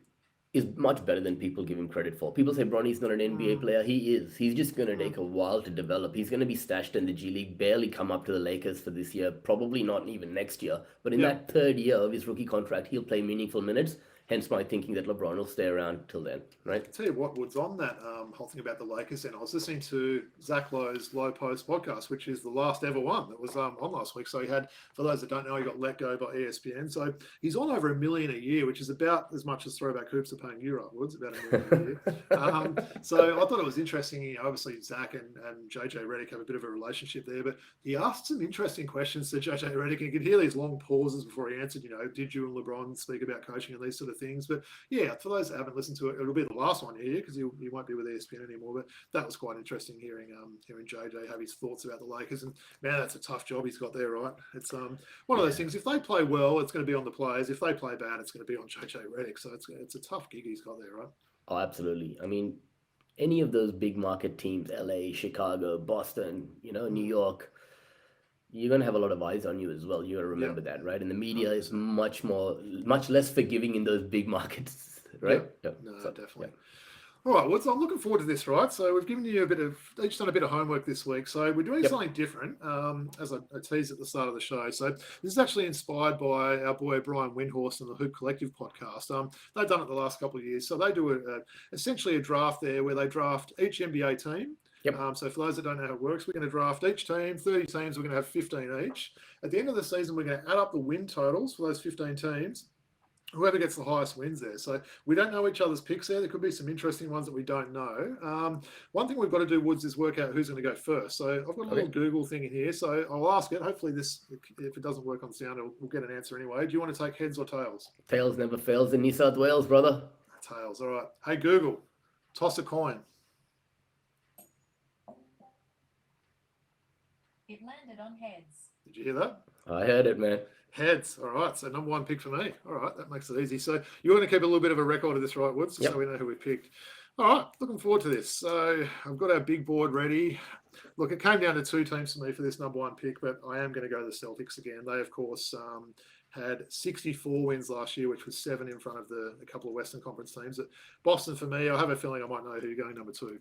is much better than people give him credit for. People say Bronny's not an NBA player. He is. He's just going to take a while to develop. He's going to be stashed in the G League, barely come up to the Lakers for this year, probably not even next year. But in that 3rd year of his rookie contract, he'll play meaningful minutes. Hence my thinking that LeBron will stay around till then, right? I'll tell you what, Woods, on that whole thing about the Lakers, and I was listening to Zach Lowe's Low Post podcast, which is the last ever one that was on last week. So he had, for those that don't know, he got let go by ESPN. So he's on over $1 million a year, which is about as much as Throwback Hoops are paying you, right, Woods? About $1 million a year. So I thought it was interesting. Obviously, Zach and JJ Redick have a bit of a relationship there, but he asked some interesting questions to JJ Redick. You could hear these long pauses before he answered, did you and LeBron speak about coaching and these sort of things? But yeah, for those that haven't listened to it, it'll be the last one here because he won't be with ESPN anymore. But that was quite interesting hearing JJ have his thoughts about the Lakers. And man, that's a tough job he's got there, right? It's one of those things. If they play well, it's going to be on the players. If they play bad, it's going to be on JJ Redick. So it's a tough gig he's got there, right? Oh, absolutely. I mean, any of those big market teams, LA, Chicago, Boston, New York, you're going to have a lot of eyes on you as well. You got to remember that, right? And the media is much less forgiving in those big markets, right? No, definitely. All right, well, so I'm looking forward to this, right? So we've given you each done a bit of homework this week. So we're doing something different, as I teased at the start of the show. So this is actually inspired by our boy Brian Windhorst and the Hoop Collective podcast. They've done it the last couple of years. So they do essentially a draft there where they draft each NBA team Yep. So for those that don't know how it works, we're going to draft each team, 30 teams, we're going to have 15 each. At the end of the season, we're going to add up the win totals for those 15 teams. Whoever gets the highest wins there. So we don't know each other's picks there. There could be some interesting ones that we don't know. One thing we've got to do, Woods, is work out who's going to go first. So I've got a little Google thing in here. So I'll ask it. Hopefully if it doesn't work on sound, we'll get an answer anyway. Do you want to take heads or tails? Tails never fails in New South Wales, brother. Tails. All right. Hey, Google, toss a coin. It landed on heads. Did you hear that? I heard it, man. Heads. All right. So number one pick for me. All right. That makes it easy. So you're going to keep a little bit of a record of this, right, Woods? Yep. So we know who we picked. All right. Looking forward to this. So I've got our big board ready. Look, it came down to two teams for me for this number one pick, but I am going to go the Celtics again. They, of course, had 64 wins last year, which was 7 in front of a couple of Western Conference teams. But Boston, for me, I have a feeling I might know who you're going number 2.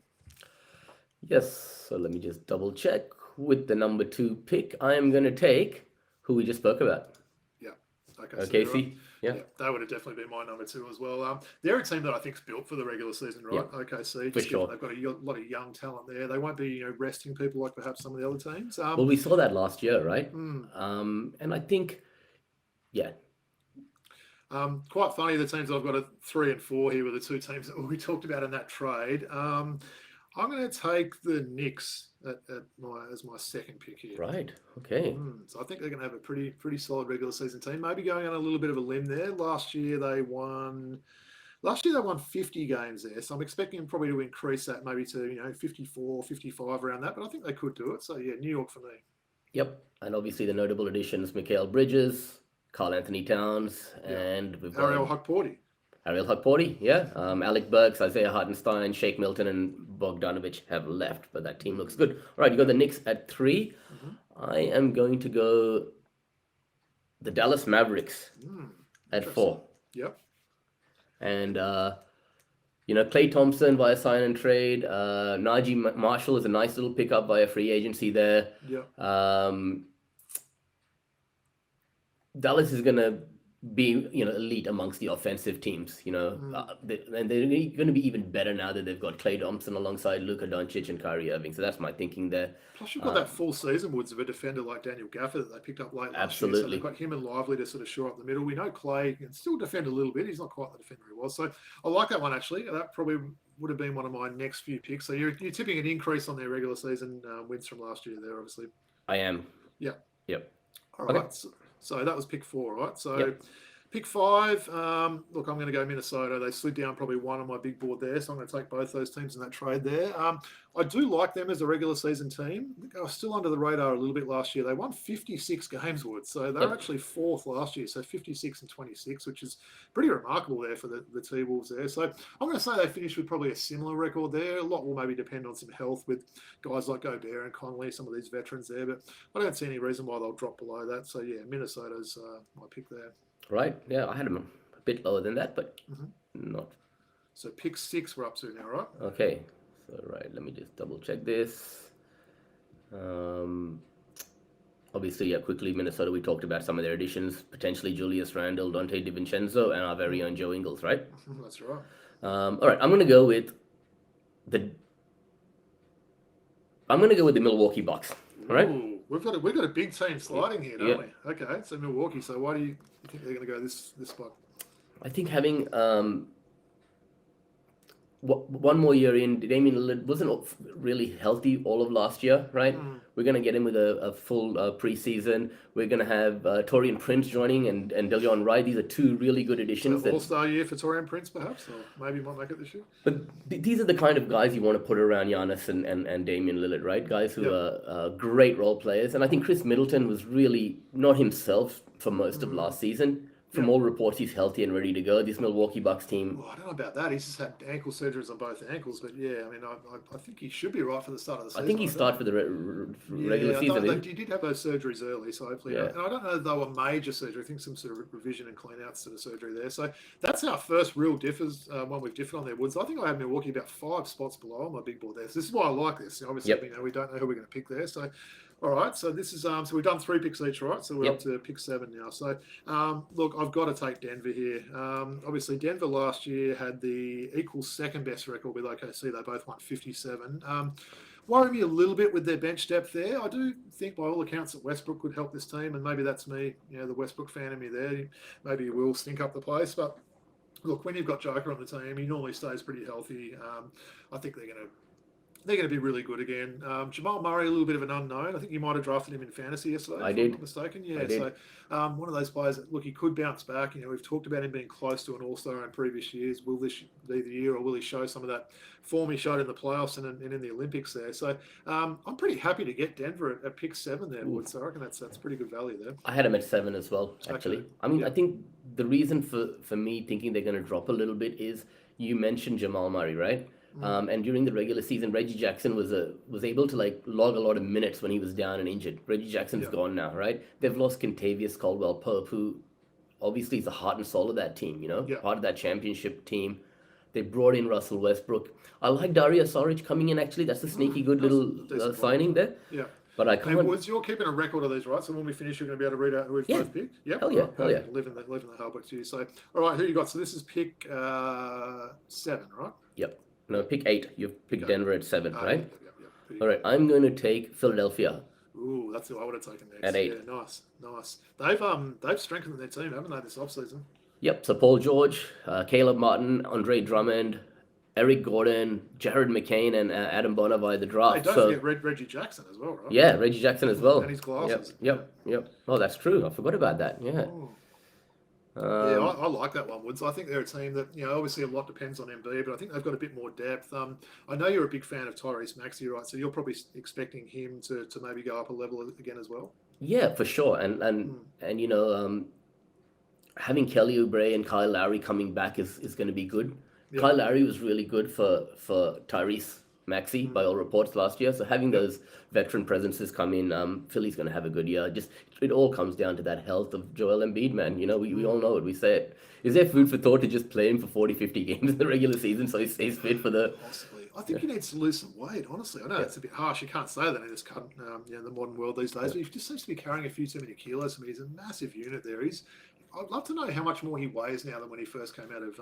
Yes. So let me just double check. With the number 2 pick, I am going to take who we just spoke about. Okay, Casey. Right. Yeah, that would have definitely been my number 2 as well. They're a team that I think's built for the regular season, right? Yeah, OKC, for sure. They've got a lot of young talent there. They won't be, resting people like perhaps some of the other teams. well, we saw that last year, right? And I think, yeah. Quite funny. The teams I've got at 3 and 4 here were the 2 teams that we talked about in that trade. I'm going to take the Knicks as my second pick here. Right. Okay. So I think they're going to have a pretty solid regular season team. Maybe going on a little bit of a limb there. Last year they won 50 games there. So I'm expecting them probably to increase that maybe to 54, 55 around that. But I think they could do it. So yeah, New York for me. Yep. And obviously the notable additions: Mikal Bridges, Karl Anthony Towns, and we've got Ariel Hukporti. Ariel Hukporti, yeah. Alec Burks, Isaiah Hartenstein, Shake Milton, and Bogdanovic have left, but that team looks good. All right, you got the Knicks at 3. I am going to go the Dallas Mavericks at 4. Yep. And Klay Thompson via sign and trade. Najee Marshall is a nice little pickup via free agency there. Yep. Dallas is going to be elite amongst the offensive teams, and they're going to be even better now that they've got Klay Thompson alongside Luka Doncic and Kyrie Irving. So that's my thinking there. Plus you've got that full season, Woods, of a defender like Daniel Gafford that they picked up late last year. Absolutely. So they've got him and Lively to sort of shore up the middle. We know Klay can still defend a little bit. He's not quite the defender he was. So I like that one, actually. That probably would have been one of my next few picks. So you're tipping an increase on their regular season wins from last year there, obviously. I am. Yep. All Okay. right. So that was pick 4, right? So Yep. pick 5. Look, I'm going to go Minnesota. They slid down probably 1 on my big board there, so I'm going to take both those teams in that trade there. I do like them as a regular season team. I think I was still under the radar a little bit last year. They won 56 games, Wood, so they were actually 4th last year, so 56 and 26, which is pretty remarkable there for the T-Wolves there. So I'm going to say they finished with probably a similar record there. A lot will maybe depend on some health with guys like Gobert and Conley, some of these veterans there, but I don't see any reason why they'll drop below that. So yeah, Minnesota's my pick there. Right. Yeah, I had them a bit lower than that, but not. So pick 6 we're up to now, right? Okay. So, right, let me just double check this. Obviously, quickly, Minnesota, we talked about some of their additions, potentially Julius Randle, Dante DiVincenzo, and our very own Joe Ingles, right? That's right. All right, I'm going to go with the Milwaukee Bucks, all right? Ooh, we've got a big team sliding here, don't we? Okay, so Milwaukee. So why do you think they're going to go this spot? I think having one more year in, Damian Lillard wasn't really healthy all of last year, right? We're going to get him with a full preseason. We're going to have Taurean Prince joining and Delon Wright. These are 2 really good additions. So all-star year for Taurean Prince, perhaps? Or maybe he might make it this year? But these are the kind of guys you want to put around Giannis and Damian Lillard, right? Guys who are great role players. And I think Chris Middleton was really not himself for most of last season. From all reports, he's healthy and ready to go. This Milwaukee Bucks team. Well, I don't know about that. He's just had ankle surgeries on both ankles, but yeah, I mean, I think he should be right for the start of the season. I think he started for the regular season. He did have those surgeries early, so hopefully. And I don't know if they were major surgery. I think some sort of revision and clean outs to the surgery there. So that's our first real one we've differed on there, Woods. I think I have Milwaukee about 5 spots below on my big board there. So this is why I like this. Obviously, we don't know who we're going to pick there. So. All right, so this is so we've done 3 picks each, right? So we're up to pick 7 now. So look, I've got to take Denver here. Obviously, Denver last year had the equal second best record with OKC. They both won 57. worry me a little bit with their bench depth there. I do think, by all accounts, that Westbrook could help this team, and maybe that's me, the Westbrook fan in me there. Maybe he will stink up the place, but look, when you've got Joker on the team, he normally stays pretty healthy. I think they're going to be really good again. Jamal Murray, a little bit of an unknown. I think you might have drafted him in fantasy yesterday, if I'm not mistaken. Yeah, I did. So one of those players that, look, he could bounce back. We've talked about him being close to an all-star in previous years. Will this be the year, or will he show some of that form he showed in the playoffs and in the Olympics there? So I'm pretty happy to get Denver at pick 7 there, Wood. So I reckon that's pretty good value there. I had him at 7 as well, actually. Okay. I mean, I think the reason for me thinking they're going to drop a little bit is you mentioned Jamal Murray, right? And during the regular season, Reggie Jackson was able to log a lot of minutes when he was down and injured. Reggie Jackson's gone now, right? They've lost Kentavious Caldwell-Pope, who obviously is the heart and soul of that team, part of that championship team. They brought in Russell Westbrook. I like Dario Saric coming in, actually. That's a sneaky good little signing there. Yeah. But I can't. And Woods, you're keeping a record of these, right? So when we finish, you're going to be able to read out who we've both picked? Yep. Hell yeah. Living the hell back to you. So, all right, who you got? So this is pick 7, right? Yep. No, pick 8. You've picked Denver at 7, right? Yep. All right, I'm going to take Philadelphia. Ooh, that's who I would have taken next. At 8. Yeah, nice. They've strengthened their team, haven't they, this offseason? Yep. So Paul George, Caleb Martin, Andre Drummond, Eric Gordon, Jared McCain, and Adam Bonner via the draft. Hey, don't forget Reggie Jackson as well, right? Yeah, Reggie Jackson as well. And his glasses. Yep. Oh, that's true. I forgot about that. Yeah. I like that one, Woods. I think they're a team that, obviously a lot depends on MB, but I think they've got a bit more depth. I know you're a big fan of Tyrese Maxey, right? So you're probably expecting him to maybe go up a level again as well. Yeah, for sure. And having Kelly Oubre and Kyle Lowry coming back is going to be good. Yeah. Kyle Lowry was really good for Tyrese Maxey by all reports last year. So having those veteran presences come in, Philly's going to have a good year. Just it all comes down to that health of Joel Embiid, man. We all know it. We say it. Is there food for thought to just play him for 40, 50 games in the regular season so he stays fit for the... Possibly. I think he needs to lose some weight, honestly. I know it's a bit harsh. You can't say that in this the modern world these days, but he just seems to be carrying a few too many kilos. I mean, he's a massive unit there. I'd love to know how much more he weighs now than when he first came out of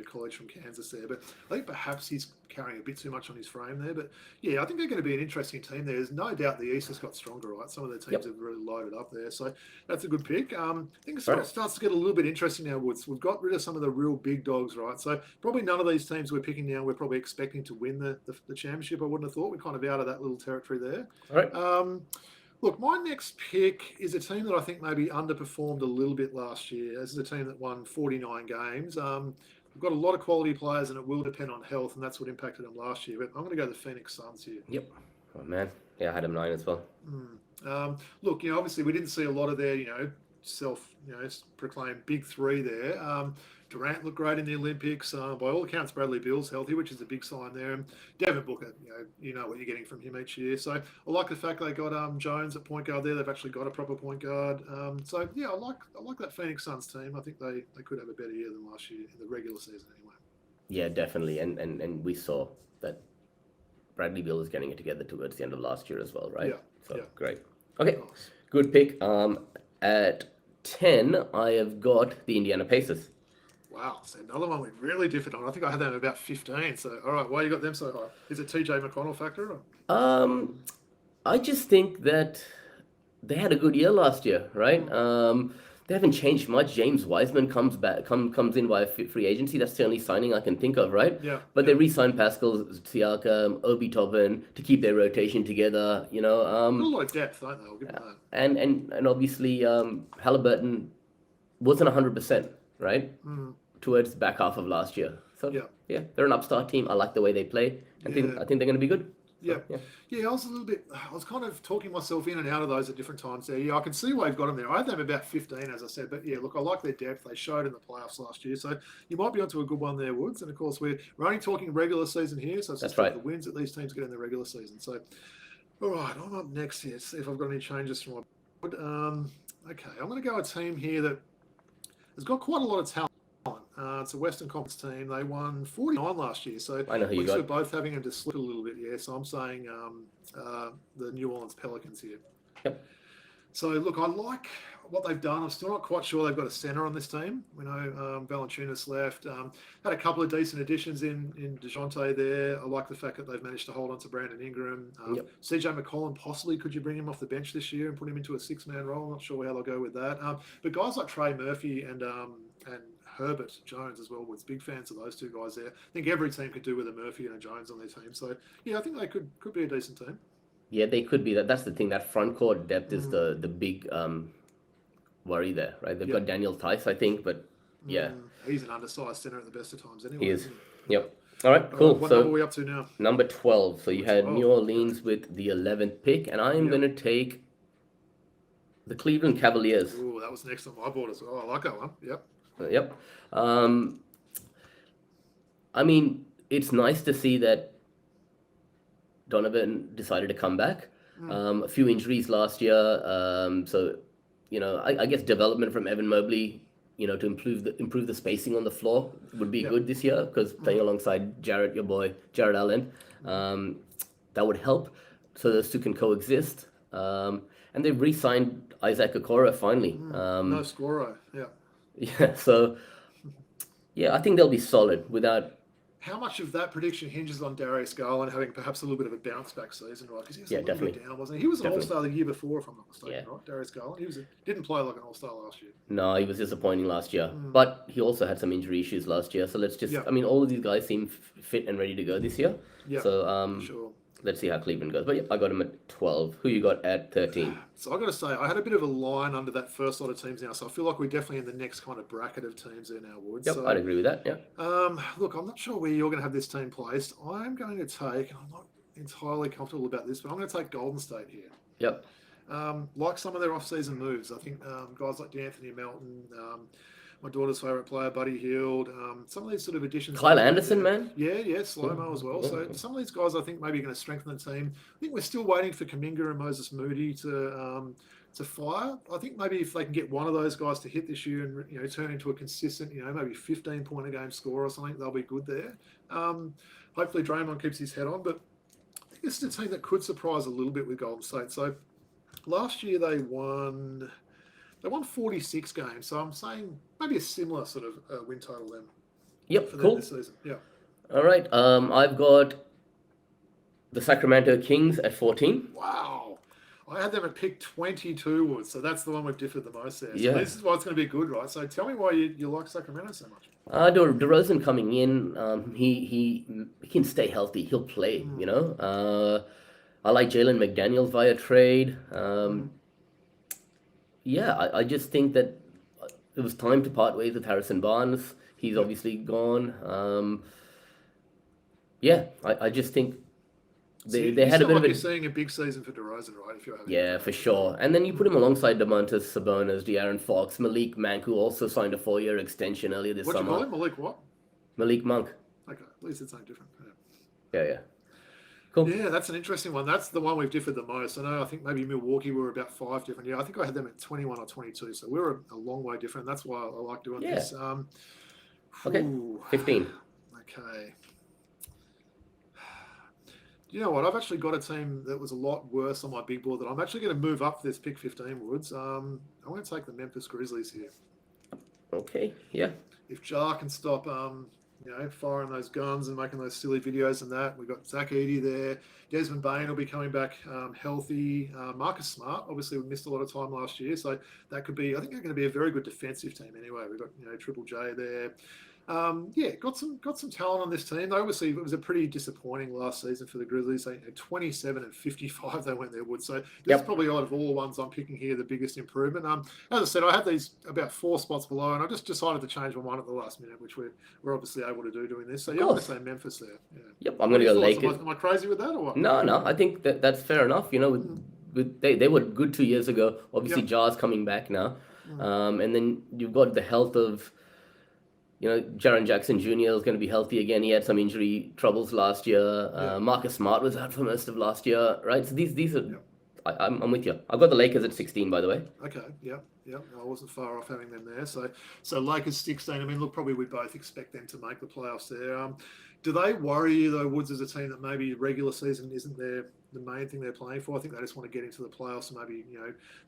college from Kansas there. But I think perhaps he's carrying a bit too much on his frame there. But yeah, I think they're going to be an interesting team there. There's no doubt the East has got stronger, right? Some of their teams have really loaded up there. So that's a good pick. I think it starts to get a little bit interesting now, Woods. We've got rid of some of the real big dogs, right? So probably none of these teams we're picking now, we're probably expecting to win the championship. I wouldn't have thought. We're kind of out of that little territory there. All right. Look, my next pick is a team that I think maybe underperformed a little bit last year. This is a team that won 49 games. We've got a lot of quality players, and it will depend on health, and that's what impacted them last year. But I'm going to go the Phoenix Suns here. Yep. Oh, man. Yeah, I had them 9 as well. Look, obviously we didn't see a lot of their, self-proclaimed big three there. Durant looked great in the Olympics. By all accounts, Bradley Beal's healthy, which is a big sign there. And Devin Booker, you know what you're getting from him each year. So I like the fact they got Jones at point guard there. They've actually got a proper point guard. So yeah, I like that Phoenix Suns team. I think they could have a better year than last year in the regular season anyway. Yeah, definitely. And we saw that Bradley Beal was getting it together towards the end of last year as well, right? Yeah. Great. Okay, Nice. Good pick. At 10, I have got the Indiana Pacers. Wow, so another one we really differed on. I think I had them about 15. So, all right, why you got them so high? Is it TJ McConnell factor? Or? I just think that they had a good year last year, right? They haven't changed much. James Wiseman comes in via free agency. That's the only signing I can think of, right? Yeah. But they re-signed Pascal Siakam, Obi Toppin to keep their rotation together. A lot of depth, don't they? I'll give them that. And obviously Halliburton wasn't 100%, right? Towards the back half of last year. So yeah, they're an upstart team. I like the way they play. I think they're going to be good. Yeah, I was kind of talking myself in and out of those at different times there. Yeah, I can see why you've got them there. I had them about 15, as I said. But yeah, look, I like their depth. They showed in the playoffs last year. So you might be onto a good one there, Woods. And of course, we're only talking regular season here. So it's just the wins that these teams get in the regular season. So, all right, I'm up next here. See if I've got any changes from my board. Okay, I'm going to go a team here that has got quite a lot of talent. It's a Western Conference team. They won 49 last year. So I know who you got. We're both having them to slip a little bit, yeah. So I'm saying the New Orleans Pelicans here. Yep. So, look, I like what they've done. I'm still not quite sure they've got a centre on this team. We know Valanciunas left. Had a couple of decent additions in DeJounte there. I like the fact that they've managed to hold on to Brandon Ingram. CJ McCollum, possibly, could you bring him off the bench this year and put him into a six-man role? I'm not sure how they'll go with that. But guys like Trey Murphy and Herbert Jones as well was big fans of those two guys there. I think every team could do with a Murphy and a Jones on their team. So, yeah, I think they could be a decent team. Yeah, they could be. That's the thing. That front court depth is the big worry there, right? They've got Daniel Tice, I think, but yeah. He's an undersized center at the best of times anyway. He is. Yep. All right, cool. What so number are we up to now? Number 12. So you had New Orleans with the 11th pick, and I'm going to take the Cleveland Cavaliers. Oh, that was next on my board as well. I like that one. Yep. I mean, it's nice to see that Donovan decided to come back. A few injuries last year. So, I guess development from Evan Mobley, to improve the spacing on the floor would be good this year, because playing alongside your boy, Jared Allen, that would help. So those two can coexist. And they've re-signed Isaac Okoro finally. No scorer, Yeah, so, I think they'll be solid without... How much of that prediction hinges on Darius Garland having perhaps a little bit of a bounce back season, right? Because he was a little bit down, wasn't he? He was an all-star the year before, if I'm not mistaken, right? Darius Garland. He didn't play like an all-star last year. No, he was disappointing last year. But he also had some injury issues last year. So let's just... I mean, all of these guys seem fit and ready to go this year. Yeah, so, sure. Let's see how Cleveland goes. But I got him at 12. Who you got at 13? So I've got to say, I had a bit of a line under that first lot of teams now. So I feel like we're definitely in the next kind of bracket of teams there now, Woods. Yep, so, I'd agree with that, yeah. Look, I'm not sure where you're going to have this team placed. I'm going to take, I'm not entirely comfortable about this, but I'm going to take Golden State here. Yep. Like some of their off-season moves. I think guys like D'Anthony Melton, my daughter's favourite player, Buddy Hield, some of these sort of additions. Kyle Anderson, man. Yeah, slow-mo as well. So some of these guys, I think, maybe are going to strengthen the team. I think we're still waiting for Kuminga and Moses Moody to fire. I think maybe if they can get one of those guys to hit this year and turn into a consistent, maybe 15-point a game score or something, they'll be good there. Hopefully Draymond keeps his head on, but I think this is a team that could surprise a little bit with Golden State. So last year they won 46 games, so I'm saying maybe a similar sort of win total then. Yep, for cool. This season. Yeah. All right. I've got the Sacramento Kings at 14. Wow. I had them at pick 22, Woods, so that's the one we've differed the most there. So yeah. This is why it's going to be good, right? So tell me why you like Sacramento so much. DeRozan coming in, he can stay healthy. He'll play, I like Jalen McDaniels via trade. Yeah, I just think that it was time to part ways with Harrison Barnes. He's obviously gone. I just think they had a bit of you're seeing a big season for DeRozan, right? If you're having for sure. And then you put him alongside Domantas Sabonis, De'Aaron Fox, Malik Monk, who also signed a 4-year extension earlier this summer. What do you call him? Malik what? Malik Monk. Okay, at least it's something different. Yeah. Cool. Yeah, that's an interesting one. That's the one we've differed the most. I think maybe Milwaukee were about 5 different. Yeah, I think I had them at 21 or 22. So we were a long way different. That's why I like doing this. Okay, 15. Okay. You know what? I've actually got a team that was a lot worse on my big board that I'm actually going to move up this pick 15, Woods. I'm going to take the Memphis Grizzlies here. Okay, yeah. If Ja can stop firing those guns and making those silly videos and that. We've got Zach Edey there. Desmond Bain will be coming back healthy. Marcus Smart, obviously, we missed a lot of time last year. So that could be, I think they're going to be a very good defensive team anyway. We've got, Triple J there. Got some talent on this team. Obviously, it was a pretty disappointing last season for the Grizzlies. They 27 and 55 they went there, Wood. So this is probably out of all the ones I'm picking here the biggest improvement. As I said, I had these about 4 spots below, and I just decided to change my mind at the last minute, which we're obviously able to do doing this. So I'm going to say Memphis there. Yeah. Yep, I'm going to go Lakers. Am I crazy with that or what? No, I think that's fair enough. They were good 2 years ago. Obviously, Ja's coming back now, and then you've got the health of. Jaren Jackson Jr. is going to be healthy again. He had some injury troubles last year. Marcus Smart was out for most of last year, right? So these are, I'm with you. I've got the Lakers at 16, by the way. Okay, yep. I wasn't far off having them there. So Lakers 16. I mean, look, probably we both expect them to make the playoffs there. Do they worry you though, Woods, as a team that maybe regular season isn't the main thing they're playing for? I think they just want to get into the playoffs and maybe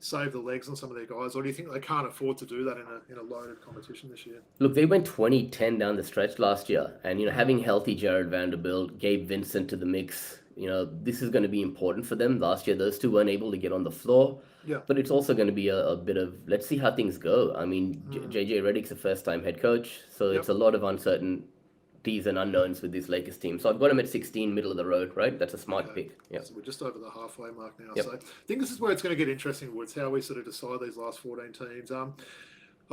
save the legs on some of their guys. Or do you think they can't afford to do that in a loaded competition this year? Look, they went 20-10 down the stretch last year, and having healthy Jared Vanderbilt, Gabe Vincent to the mix. This is going to be important for them. Last year, those two weren't able to get on the floor. Yeah. But it's also going to be a bit of, let's see how things go. I mean, JJ Redick's a first-time head coach, so it's a lot of uncertainties and unknowns with this Lakers team. So I've got him at 16, middle of the road, right? That's a smart pick. Yeah. So we're just over the halfway mark now. Yep. So I think this is where it's going to get interesting, Woods, how we sort of decide these last 14 teams.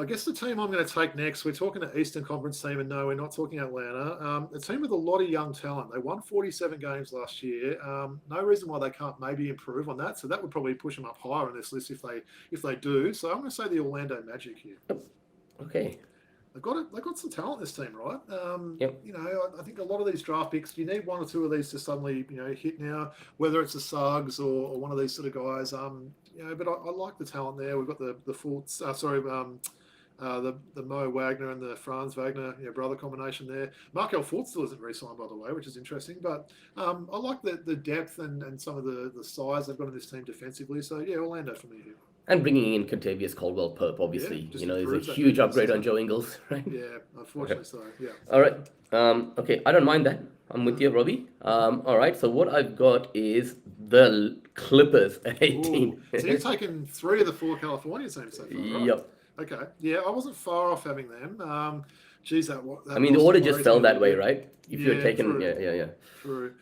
I guess the team I'm going to take next, we're talking to Eastern Conference team, and no, we're not talking Atlanta. A team with a lot of young talent. They won 47 games last year. No reason why they can't maybe improve on that. So that would probably push them up higher on this list if they do. So I'm going to say the Orlando Magic here. Okay. They've got some talent, this team, right? Yep. I think a lot of these draft picks, you need one or two of these to suddenly, hit now, whether it's the Suggs or one of these sort of guys. But I like the talent there. We've got the Fultz, the Mo Wagner and the Franz Wagner, brother combination there. Markel Fultz still isn't re-signed, by the way, which is interesting. But I like the depth and some of the size they've got in this team defensively. So, yeah, Orlando for me here. And bringing in Contavious Caldwell-Pope, obviously, is a huge upgrade on Joe Ingles, right? Yeah, unfortunately so, yeah. All right. Okay, I don't mind that. I'm with you, Robbie. All right, so what I've got is the Clippers at 18. Ooh. So you've taken 3 of the 4 California teams so far, right? Yep. Okay. Yeah, I wasn't far off having them. Geez, that I mean, the order just fell that way, right? If you're taking, true. yeah. True.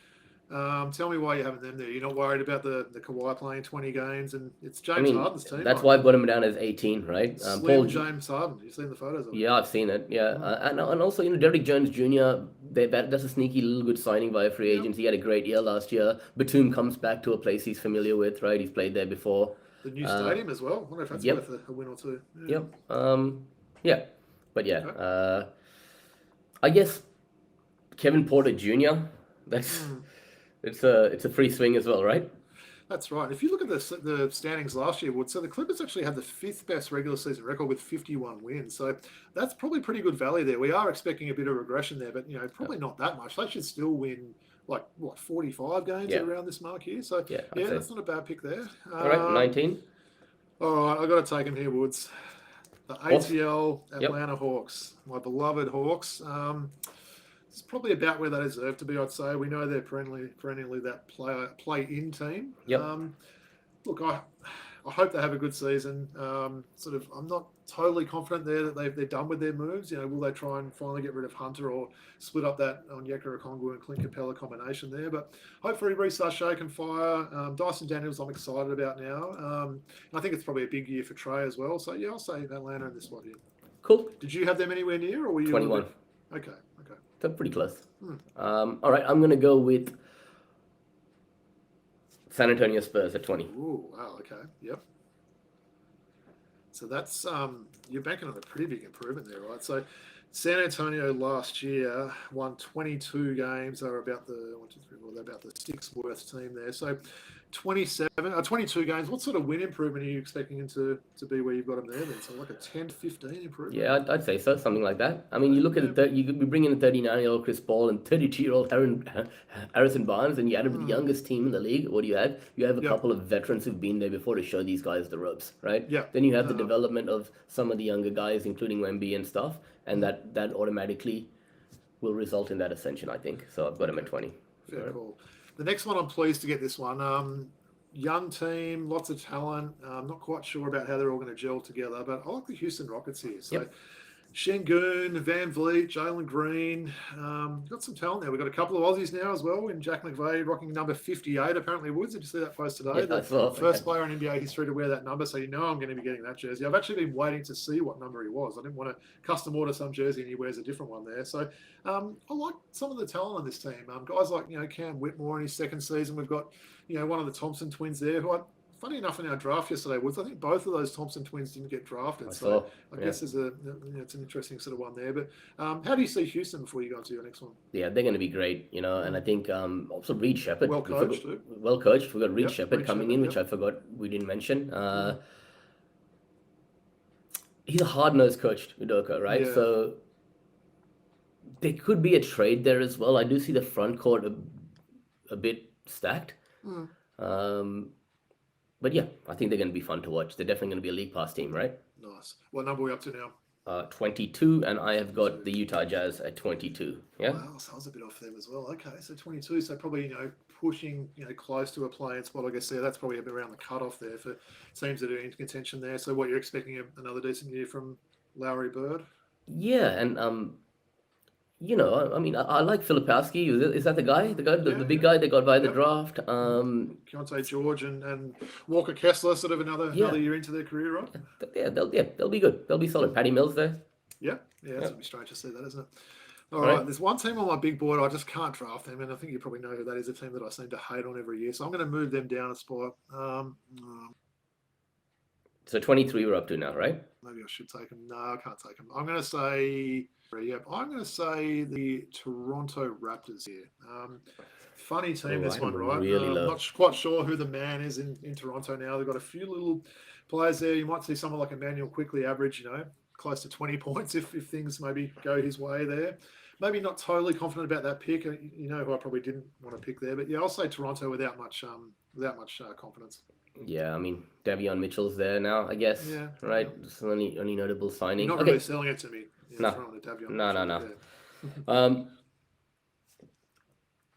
Tell me why you're having them there. You're not worried about the Kawhi playing 20 games, and it's James Harden's team. That's why I've got him down as 18, right? James Harden. You've seen the photos of him. Yeah, I've seen it. Yeah, and also Derrick Jones Jr. That's a sneaky little good signing via free agency. He had a great year last year. Batum comes back to a place he's familiar with, right? He's played there before. The new stadium as well. I wonder if that's worth a win or two. Yeah. Yep. But yeah, okay. I guess Kevin Porter Jr. That's. It's a free swing as well, right? That's right. If you look at the standings last year, Wood, so the Clippers actually had the 5th best regular season record with 51 wins. So that's probably pretty good value there. We are expecting a bit of regression there, but probably not that much. They should still win 45 games around this mark here. So that's not a bad pick there. All right, 19. All right, I've got to take him here, Woods. The ATL Atlanta Hawks, my beloved Hawks. It's probably about where they deserve to be, I'd say. We know they're perennially that play-in team. Yep. Look, I hope they have a good season. I'm not totally confident there that they're done with their moves. Will they try and finally get rid of Hunter or split up that Onyeka Okongwu and Clint Capella combination there? But hopefully restart Shake and Fire. Dyson Daniels I'm excited about now. I think it's probably a big year for Trey as well. So, yeah, I'll say Atlanta in this spot here. Cool. Did you have them anywhere near, or were you 21? Okay. So pretty close. All right, I'm going to go with San Antonio Spurs at 20. Ooh, wow, okay. Yep. So that's, you're banking on a pretty big improvement there, right? So San Antonio last year won 22 games. They were about the 6th worst team there. So 22 games. What sort of win improvement are you expecting him to be where you've got him there then? So like a 10 to 15 improvement? Yeah, I'd say so, something like that. I mean, you look at you could be bringing in a 39-year-old Chris Paul and 32-year-old Harrison Barnes, and you add him to the youngest team in the league. What do you have? You have a couple of veterans who've been there before to show these guys the ropes, right? Yeah. Then you have the development of some of the younger guys, including Wemby and stuff, and that automatically will result in that ascension, I think. So I've got him at 20. Fair call. The next one, I'm pleased to get this one. Young team, lots of talent. I'm not quite sure about how they're all going to gel together, but I like the Houston Rockets here. So Şengün, Van Vliet, Jalen Green. Got some talent there. We've got a couple of Aussies now as well, in Jack McVeigh rocking number 58, apparently, Woods. Did you see that post today? Yeah, the first player in NBA history to wear that number, so I'm going to be getting that jersey. I've actually been waiting to see what number he was. I didn't want to custom order some jersey and he wears a different one there. So I like some of the talent on this team. Guys like, Cam Whitmore in his second season. We've got, one of the Thompson twins there who funny enough, in our draft yesterday, Woods, I think both of those Thompson twins didn't get drafted. I guess it's an interesting sort of one there. But how do you see Houston before you go into your next one? Yeah, they're going to be great, and I think also Reed Shepherd. Well coached too. Well coached. We've got Reed Shepherd coming in, which I forgot we didn't mention. He's a hard-nosed coach, Udoka, right? Yeah. So there could be a trade there as well. I do see the front court a bit stacked. But yeah, I think they're going to be fun to watch. They're definitely going to be a league pass team, right? Nice. What number are we up to now? 22, and I have got the Utah Jazz at 22. Yeah. Wow, so I was a bit off them as well. Okay, so 22, so probably pushing close to a playing spot. I guess that's probably a bit around the cutoff there for teams that are in contention there. So what you're expecting another decent year from Lowry Bird? Yeah, and I mean, I like Filipowski. Is that the guy? The big guy they got by the draft? Keontae George and Walker Kessler, sort of another year into their career, right? Yeah, they'll be good. They'll be solid. Patty Mills there. Yeah, that's gonna be strange to see that, isn't it? All right, there's one team on my big board. I just can't draft them, and I think you probably know who that is. A team that I seem to hate on every year, so I'm going to move them down a spot. So 23 we're up to now, right? Maybe I should take them. No, I can't take them. I'm going to say, I'm going to say the Toronto Raptors here. Funny team, this one, right? Really low. Not quite sure who the man is in Toronto now. They've got a few little players there. You might see someone like Emmanuel quickly average, close to 20 points if things maybe go his way there. Maybe not totally confident about that pick. Who I probably didn't want to pick there. But yeah, I'll say Toronto without much confidence. Yeah, I mean, Davion Mitchell's there now, I guess. Yeah. Right? It's the only notable signing. You're not really selling it to me. No.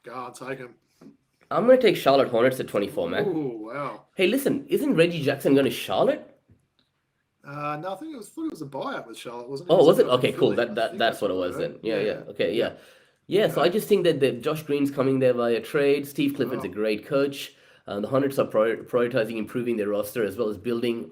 Go on, take him. I'm going to take Charlotte Hornets at 24, man. Oh, wow. Hey, listen, isn't Reggie Jackson going to Charlotte? No, I thought it was a buyout with Charlotte, wasn't it? Oh, was it? Okay, cool. That's what it was then. Yeah. Okay, yeah. Yeah, so I just think that Josh Green's coming there via trade. Steve Clifford's a great coach. The Hornets are prioritizing improving their roster as well as building,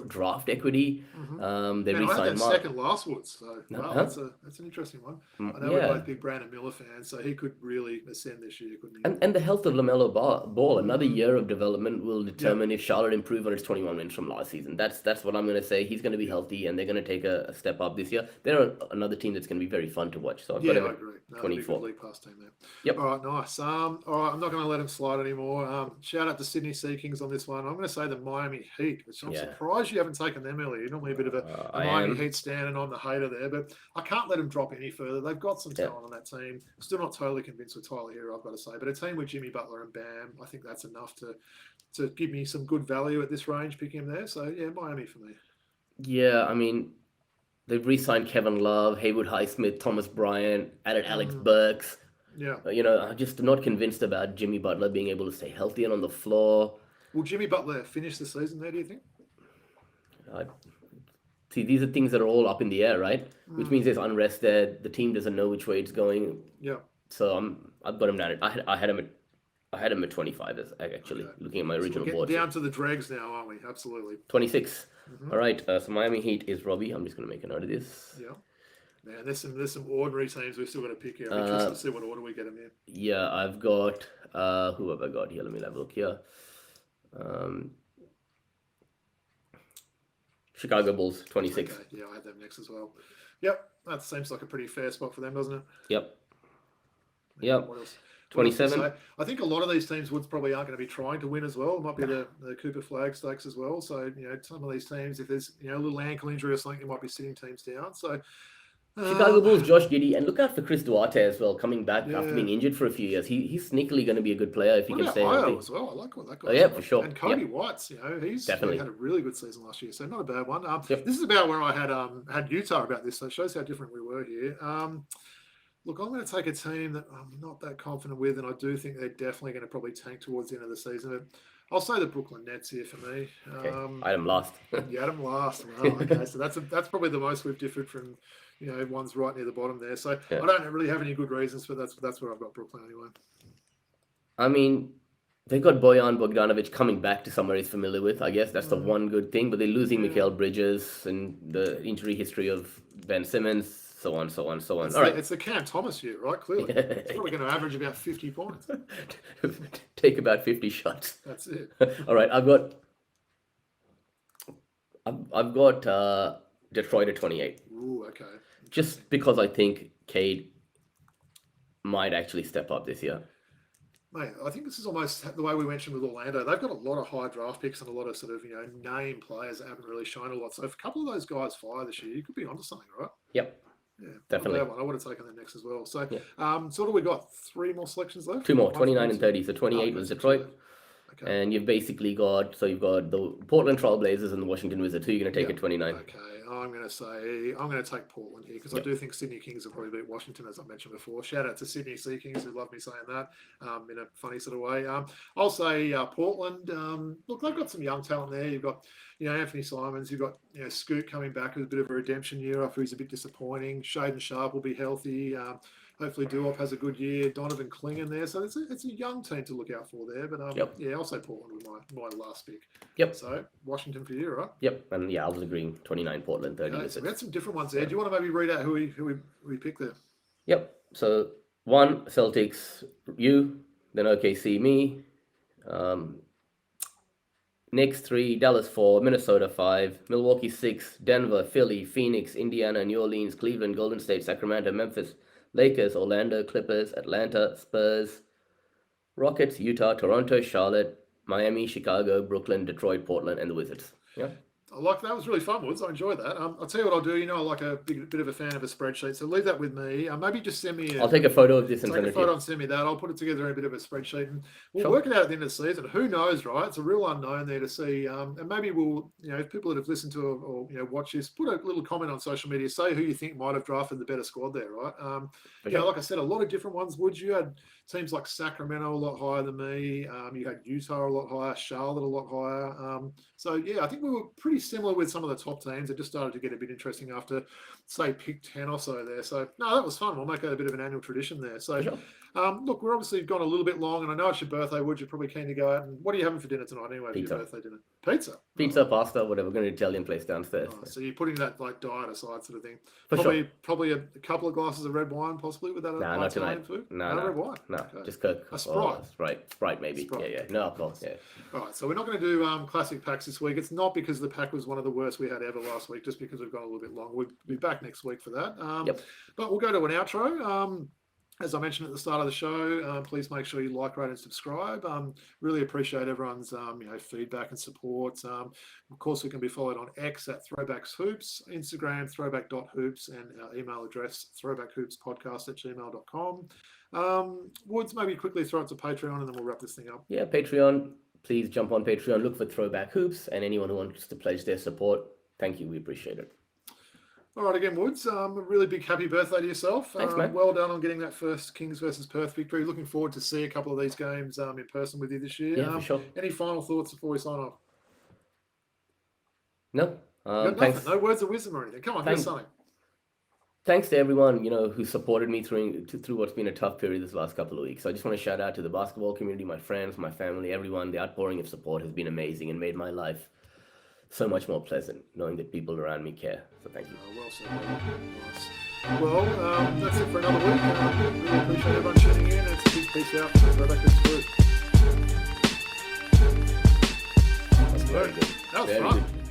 draft equity. They re-signed Mark. Second last Woods, so that's an interesting one. I know we're both big Brandon Miller fans, so he could really ascend this year, couldn't he? And the health of LaMelo Ball, another year of development will determine if Charlotte improve on its 21 wins from last season. That's what I'm going to say. He's going to be healthy, and they're going to take a step up this year. They're another team that's going to be very fun to watch. So I've got him at 24. League pass team there. Yep. All right, nice. All right, I'm not going to let him slide anymore. Shout out to Sydney Sea Kings on this one. I'm going to say the Miami Heat, which I'm surprised you haven't taken them earlier. You're normally a bit of a Miami Heat stand and I'm the hater there, but I can't let them drop any further. They've got some talent on that team. Still not totally convinced with Tyler Hero, I've got to say, but a team with Jimmy Butler and Bam, I think that's enough to give me some good value at this range, picking him there. So yeah, Miami for me. Yeah, I mean, they've re-signed Kevin Love, Haywood Highsmith, Thomas Bryant, added Alex Burks. Yeah. I'm just not convinced about Jimmy Butler being able to stay healthy and on the floor. Will Jimmy Butler finish the season there, do you think? See, these are things that are all up in the air, right? Which means there's unrest there. The team doesn't know which way it's going. Yeah. So I've got him down. I had him at 25 actually, looking at my original board. Down to the dregs now, aren't we? Absolutely. 26. All right. So Miami Heat is Robbie. I'm just going to make a note of this. Yeah. Man, there's some ordinary teams we've still got to pick here. I'm interested to see what order we get them in. Yeah, I've got who have I got here? Let me have a look here. Chicago Bulls, 26. Okay. Yeah, I had them next as well. Yep, that seems like a pretty fair spot for them, doesn't it? Yep. What else? 27. I think a lot of these teams probably aren't going to be trying to win as well. It might be the Cooper Flag Stakes as well. So, some of these teams, if there's, a little ankle injury or something, you might be sitting teams down. So, Chicago Bulls, Josh Giddey, and look out for Chris Duarte as well, coming back after being injured for a few years. He's sneakily going to be a good player if he can stay healthy. As well. I like what that guy. Oh yeah, for sure. And Cody White's, he's definitely had a really good season last year, so not a bad one. This is about where I had Utah about this, so it shows how different we were here. Look, I'm going to take a team that I'm not that confident with, and I do think they're definitely going to probably tank towards the end of the season. But I'll say the Brooklyn Nets here for me. Okay. I had them last. You had them last. Well, okay, so that's probably the most we've differed from. One's right near the bottom there. So I don't really have any good reasons, but that's where I've got Brooklyn anyway. I mean, they got Bojan Bogdanovic coming back to somewhere he's familiar with. I guess that's the one good thing. But they're losing Mikal Bridges and the injury history of Ben Simmons, so on. All right. It's the Cam Thomas year, right? Clearly. It's probably going to average about 50 points. Take about 50 shots. That's it. All right. I've got I've got Detroit at 28. Ooh, okay. Just because I think Cade might actually step up this year. Mate, I think this is almost the way we mentioned with Orlando. They've got a lot of high draft picks and a lot of sort of, name players that haven't really shown a lot. So if a couple of those guys fire this year, you could be onto something, right? Yep. Yeah, definitely. I would have taken the Knicks as well. So, Yeah. So what do we got? 3 more selections left? 2 more, 29 and 30. So 28 was Detroit. Okay. And you've basically got the Portland Trailblazers and the Washington Wizards. Who are you going to take at 29? Okay, I'm going to take Portland here because I do think Sydney Kings will probably beat Washington, as I mentioned before. Shout out to Sydney Sea Kings who love me saying that in a funny sort of way. I'll say Portland. Look, they've got some young talent there. You've got Anthony Simons. You've got Scoot coming back with a bit of a redemption year after he's a bit disappointing. Shaden Sharp will be healthy. Hopefully Duop has a good year. Donovan Kling there. So it's a young team to look out for there. But I'll say Portland with my last pick. Yep. So Washington for you, right? Yep. And I was agreeing 29 Portland, 30 Okay, so we had some different ones there. Do you want to maybe read out who we picked there? Yep. So 1, Celtics, you, then OKC, me. Knicks 3, Dallas 4, Minnesota 5, Milwaukee 6, Denver, Philly, Phoenix, Indiana, New Orleans, Cleveland, Golden State, Sacramento, Memphis, Lakers, Orlando, Clippers, Atlanta, Spurs, Rockets, Utah, Toronto, Charlotte, Miami, Chicago, Brooklyn, Detroit, Portland, and the Wizards. Yeah. I like that. It was really fun, Woods. I enjoyed that. I'll tell you what I'll do. I like a bit of a fan of a spreadsheet, so leave that with me. Maybe just send me. I'll take a photo of this and send it to you. And send me that. I'll put it together in a bit of a spreadsheet, and we'll work it out at the end of the season. Who knows, right? It's a real unknown there to see. And maybe we'll, if people that have listened to or watch this, put a little comment on social media. Say who you think might have drafted the better squad there, right? Like I said, a lot of different ones. Woods, you had teams like Sacramento a lot higher than me. You had Utah a lot higher, Charlotte a lot higher. So I think we were pretty similar with some of the top teams. It just started to get a bit interesting after, say, pick 10 or so there. So no, that was fun. We'll make that a bit of an annual tradition there. So look, we're obviously gone a little bit long, and I know it's your birthday, Wood. You're probably keen to go out. And what are you having for dinner tonight anyway? Pizza. For your birthday dinner? Pizza, pasta, whatever. We're going to an Italian place downstairs. So you're putting that like diet aside, sort of thing. For sure. Probably a couple of glasses of red wine, possibly with that. Nah, not tonight. Food? No, red wine. No, okay. Just Coke. A Sprite. Sprite maybe. Sprite. Yeah. No alcohol. Yeah. All right, so we're not going to do classic packs this week. It's not because the pack was one of the worst we had ever last week, just because we've gone a little bit long. We'll be back next week for that. But we'll go to an outro. As I mentioned at the start of the show, please make sure you like, rate, and subscribe. Really appreciate everyone's feedback and support. Of course, we can be followed on X at Throwback Hoops, Instagram throwback.hoops, and our email address throwbackhoopspodcast@gmail.com. Woods, maybe quickly throw it to Patreon, and then we'll wrap this thing up. Yeah, Patreon. Please jump on Patreon, look for Throwback Hoops, and anyone who wants to pledge their support. Thank you. We appreciate it. All right, again, Woods, a really big happy birthday to yourself. Thanks, man. Well done on getting that first Kings versus Perth victory. Looking forward to see a couple of these games in person with you this year. Yeah, for sure. Any final thoughts before we sign off? No. Thanks. No words of wisdom or anything. Come on, do something. Thanks to everyone, who supported me through what's been a tough period this last couple of weeks. I just want to shout out to the basketball community, my friends, my family, everyone. The outpouring of support has been amazing and made my life so much more pleasant, knowing that people around me care. So thank you. Well said. Nice. Well, that's it for another week. Really appreciate everyone tuning in. It's a big peace out from the Throwback Hoops group. That's very good. That was very fun. good.